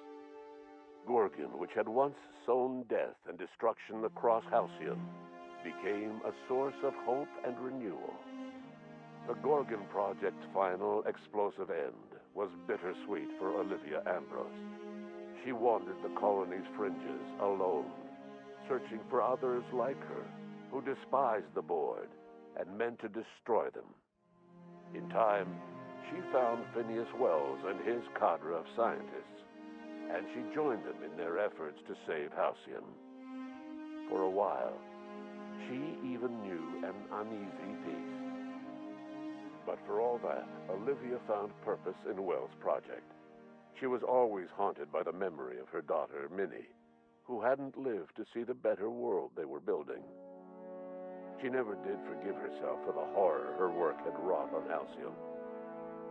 Gorgon, which had once sown death and destruction across Halcyon, became a source of hope and renewal. The Gorgon Project's final explosive end was bittersweet for Olivia Ambrose. She wandered the colony's fringes alone, searching for others like her who despised the board and meant to destroy them. In time, she found Phineas Wells and his cadre of scientists, and she joined them in their efforts to save Halcyon. For a while, she even knew an uneasy peace. But for all that, Olivia found purpose in Wells' project. She was always haunted by the memory of her daughter, Minnie, who hadn't lived to see the better world they were building. She never did forgive herself for the horror her work had wrought on Halcyon,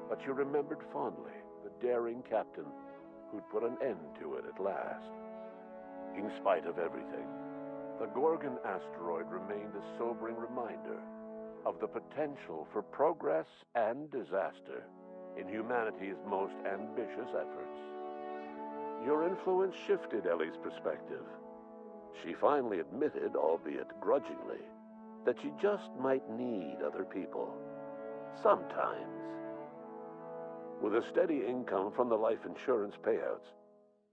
but she remembered fondly the daring captain who'd put an end to it at last. In spite of everything, the Gorgon asteroid remained a sobering reminder of the potential for progress and disaster in humanity's most ambitious efforts. Your influence shifted Ellie's perspective. She finally admitted, albeit grudgingly, that she just might need other people. Sometimes. With a steady income from the life insurance payouts,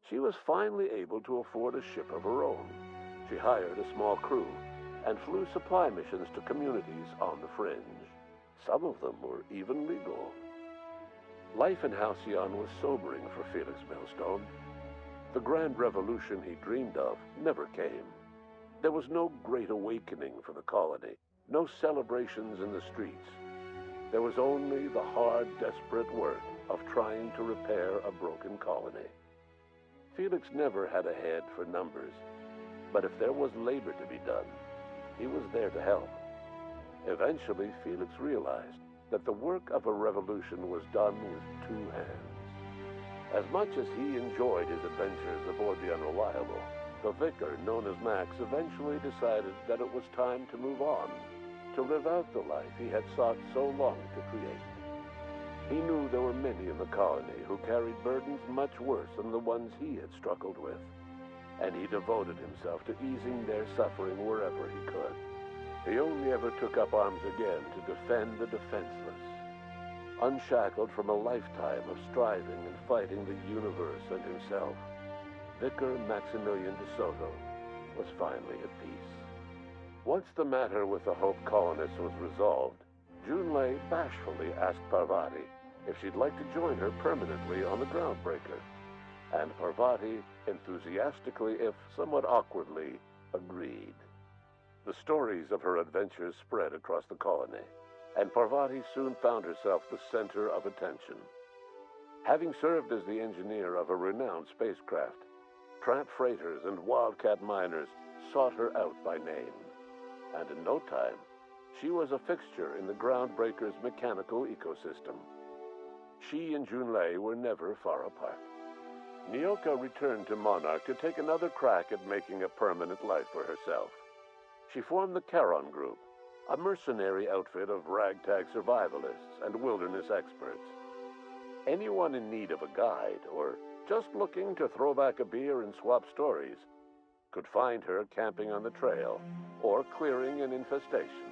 she was finally able to afford a ship of her own. She hired a small crew and flew supply missions to communities on the fringe. Some of them were even legal. Life in Halcyon was sobering for Felix Millstone. The grand revolution he dreamed of never came. There was no great awakening for the colony, no celebrations in the streets. There was only the hard, desperate work of trying to repair a broken colony. Felix never had a head for numbers, but if there was labor to be done, he was there to help. Eventually, Felix realized that the work of a revolution was done with two hands. As much as he enjoyed his adventures aboard the Unreliable, the vicar, known as Max, eventually decided that it was time to move on, to live out the life he had sought so long to create. He knew there were many in the colony who carried burdens much worse than the ones he had struggled with, and he devoted himself to easing their suffering wherever he could. He only ever took up arms again to defend the defenseless. Unshackled from a lifetime of striving and fighting the universe and himself, Vicar Maximilian de Soto was finally at peace. Once the matter with the Hope colonists was resolved, Junlei bashfully asked Parvati if she'd like to join her permanently on the Groundbreaker, and Parvati enthusiastically, if somewhat awkwardly, agreed. The stories of her adventures spread across the colony, and Parvati soon found herself the center of attention. Having served as the engineer of a renowned spacecraft, tramp freighters and wildcat miners sought her out by name, and in no time, she was a fixture in the Groundbreaker's mechanical ecosystem. She and Junlei were never far apart. Nyoka returned to Monarch to take another crack at making a permanent life for herself. She formed the Charon Group, a mercenary outfit of ragtag survivalists and wilderness experts. Anyone in need of a guide, or just looking to throw back a beer and swap stories, could find her camping on the trail or clearing an infestation.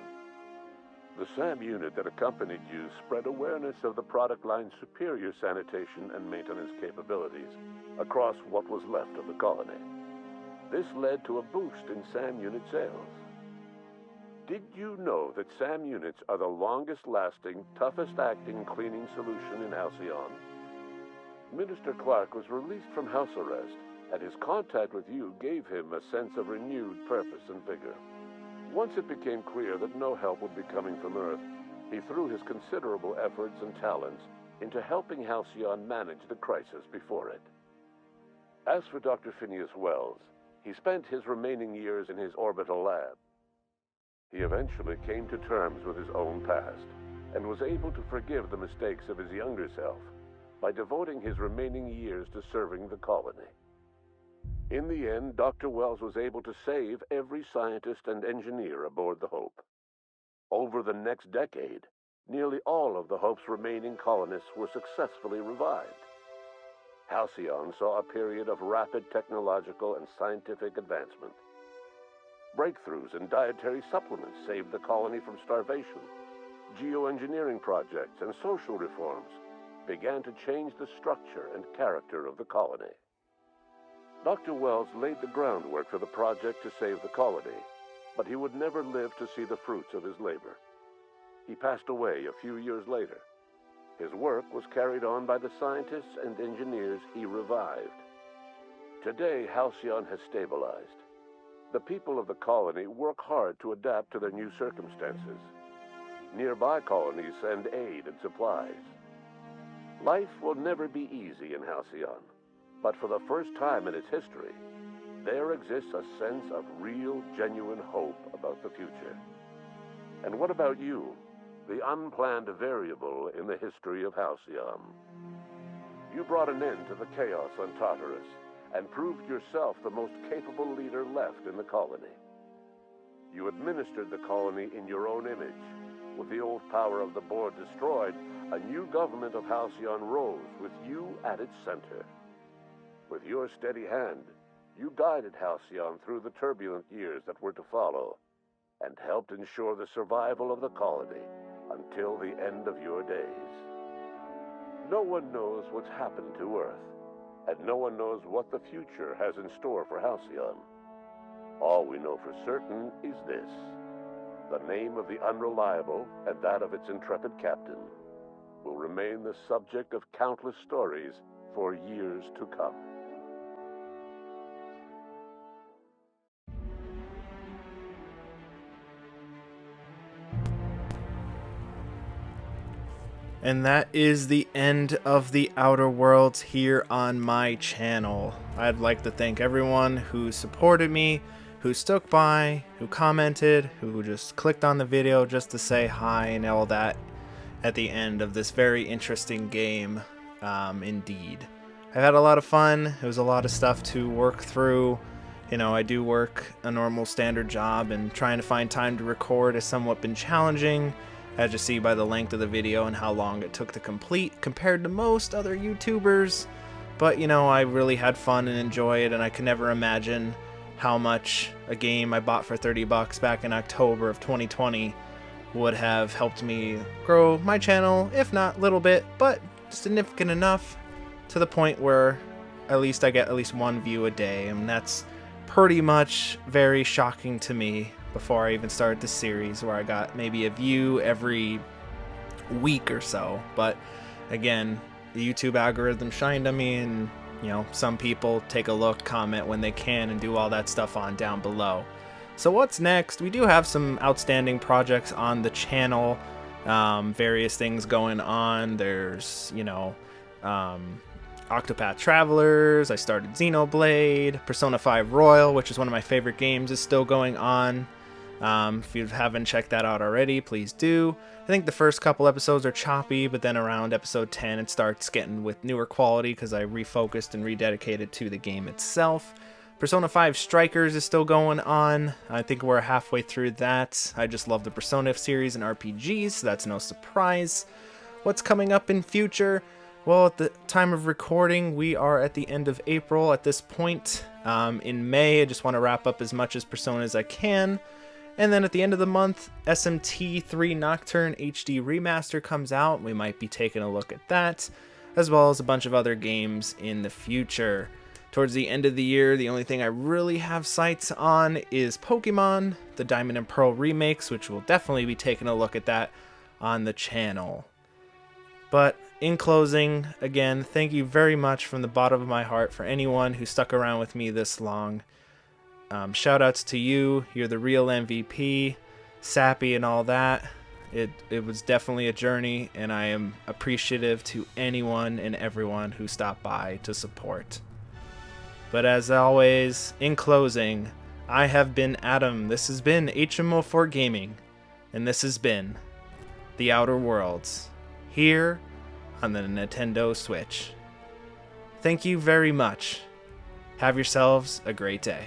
The SAM unit that accompanied you spread awareness of the product line's superior sanitation and maintenance capabilities across what was left of the colony. This led to a boost in SAM unit sales. Did you know that SAM units are the longest-lasting, toughest-acting cleaning solution in Halcyon? Minister Clark was released from house arrest, and his contact with you gave him a sense of renewed purpose and vigor. Once it became clear that no help would be coming from Earth, he threw his considerable efforts and talents into helping Halcyon manage the crisis before it. As for Dr. Phineas Wells, he spent his remaining years in his orbital lab. He eventually came to terms with his own past, and was able to forgive the mistakes of his younger self by devoting his remaining years to serving the colony. In the end, Dr. Wells was able to save every scientist and engineer aboard the Hope. Over the next decade, nearly all of the Hope's remaining colonists were successfully revived. Halcyon saw a period of rapid technological and scientific advancement. Breakthroughs in dietary supplements saved the colony from starvation. Geoengineering projects and social reforms began to change the structure and character of the colony. Dr. Wells laid the groundwork for the project to save the colony, but he would never live to see the fruits of his labor. He passed away a few years later. His work was carried on by the scientists and engineers he revived. Today, Halcyon has stabilized. The people of the colony work hard to adapt to their new circumstances. Nearby colonies send aid and supplies. Life will never be easy in Halcyon, but for the first time in its history, there exists a sense of real, genuine hope about the future. And what about you, the unplanned variable in the history of Halcyon? You brought an end to the chaos on Tartarus, and proved yourself the most capable leader left in the colony. You administered the colony in your own image. With the old power of the board destroyed, a new government of Halcyon rose with you at its center. With your steady hand, you guided Halcyon through the turbulent years that were to follow, and helped ensure the survival of the colony until the end of your days. No one knows what's happened to Earth, and no one knows what the future has in store for Halcyon. All we know for certain is this: the name of the Unreliable and that of its intrepid captain will remain the subject of countless stories for years to come.
And that is the end of the Outer Worlds here on my channel. I'd like to thank everyone who supported me, who stuck by, who commented, who just clicked on the video just to say hi and all that at the end of this very interesting game, indeed. I had a lot of fun. It was a lot of stuff to work through. You know, I do work a normal standard job, and trying to find time to record has somewhat been challenging, as you see by the length of the video and how long it took to complete compared to most other YouTubers. But you know, I really had fun and enjoyed it, and I could never imagine how much a game I bought for $30 back in October of 2020 would have helped me grow my channel, if not a little bit, but significant enough to the point where at least I get at least one view a day, and that's pretty much very shocking to me. Before I even started the series, where I got maybe a view every week or so. But again, the YouTube algorithm shined on me, and you know, some people take a look, comment when they can, and do all that stuff on down below. So what's next? We do have some outstanding projects on the channel, various things going on. There's, you know, Octopath Travelers, I started Xenoblade, Persona 5 Royal, which is one of my favorite games, is still going on. If you haven't checked that out already, please do. I think the first couple episodes are choppy, but then around episode 10 it starts getting with newer quality because I refocused and rededicated to the game itself. Persona 5 Strikers is still going on. I think we're halfway through that. I just love the Persona series and RPGs, so that's no surprise. What's coming up in future? Well, at the time of recording, we are at the end of April at this point. In May, I just want to wrap up as much as Persona as I can. And then at the end of the month, SMT 3 Nocturne HD Remaster comes out. We might be taking a look at that, as well as a bunch of other games in the future. Towards the end of the year, the only thing I really have sights on is Pokemon, the Diamond and Pearl remakes, which we'll definitely be taking a look at that on the channel. But in closing, again, thank you very much from the bottom of my heart for anyone who stuck around with me this long. Shout outs to you, you're the real MVP, Sappy and all that. It was definitely a journey, and I am appreciative to anyone and everyone who stopped by to support. But as always, in closing, I have been Adam, this has been HMO4 Gaming, and this has been The Outer Worlds, here on the Nintendo Switch. Thank you very much. Have yourselves a great day.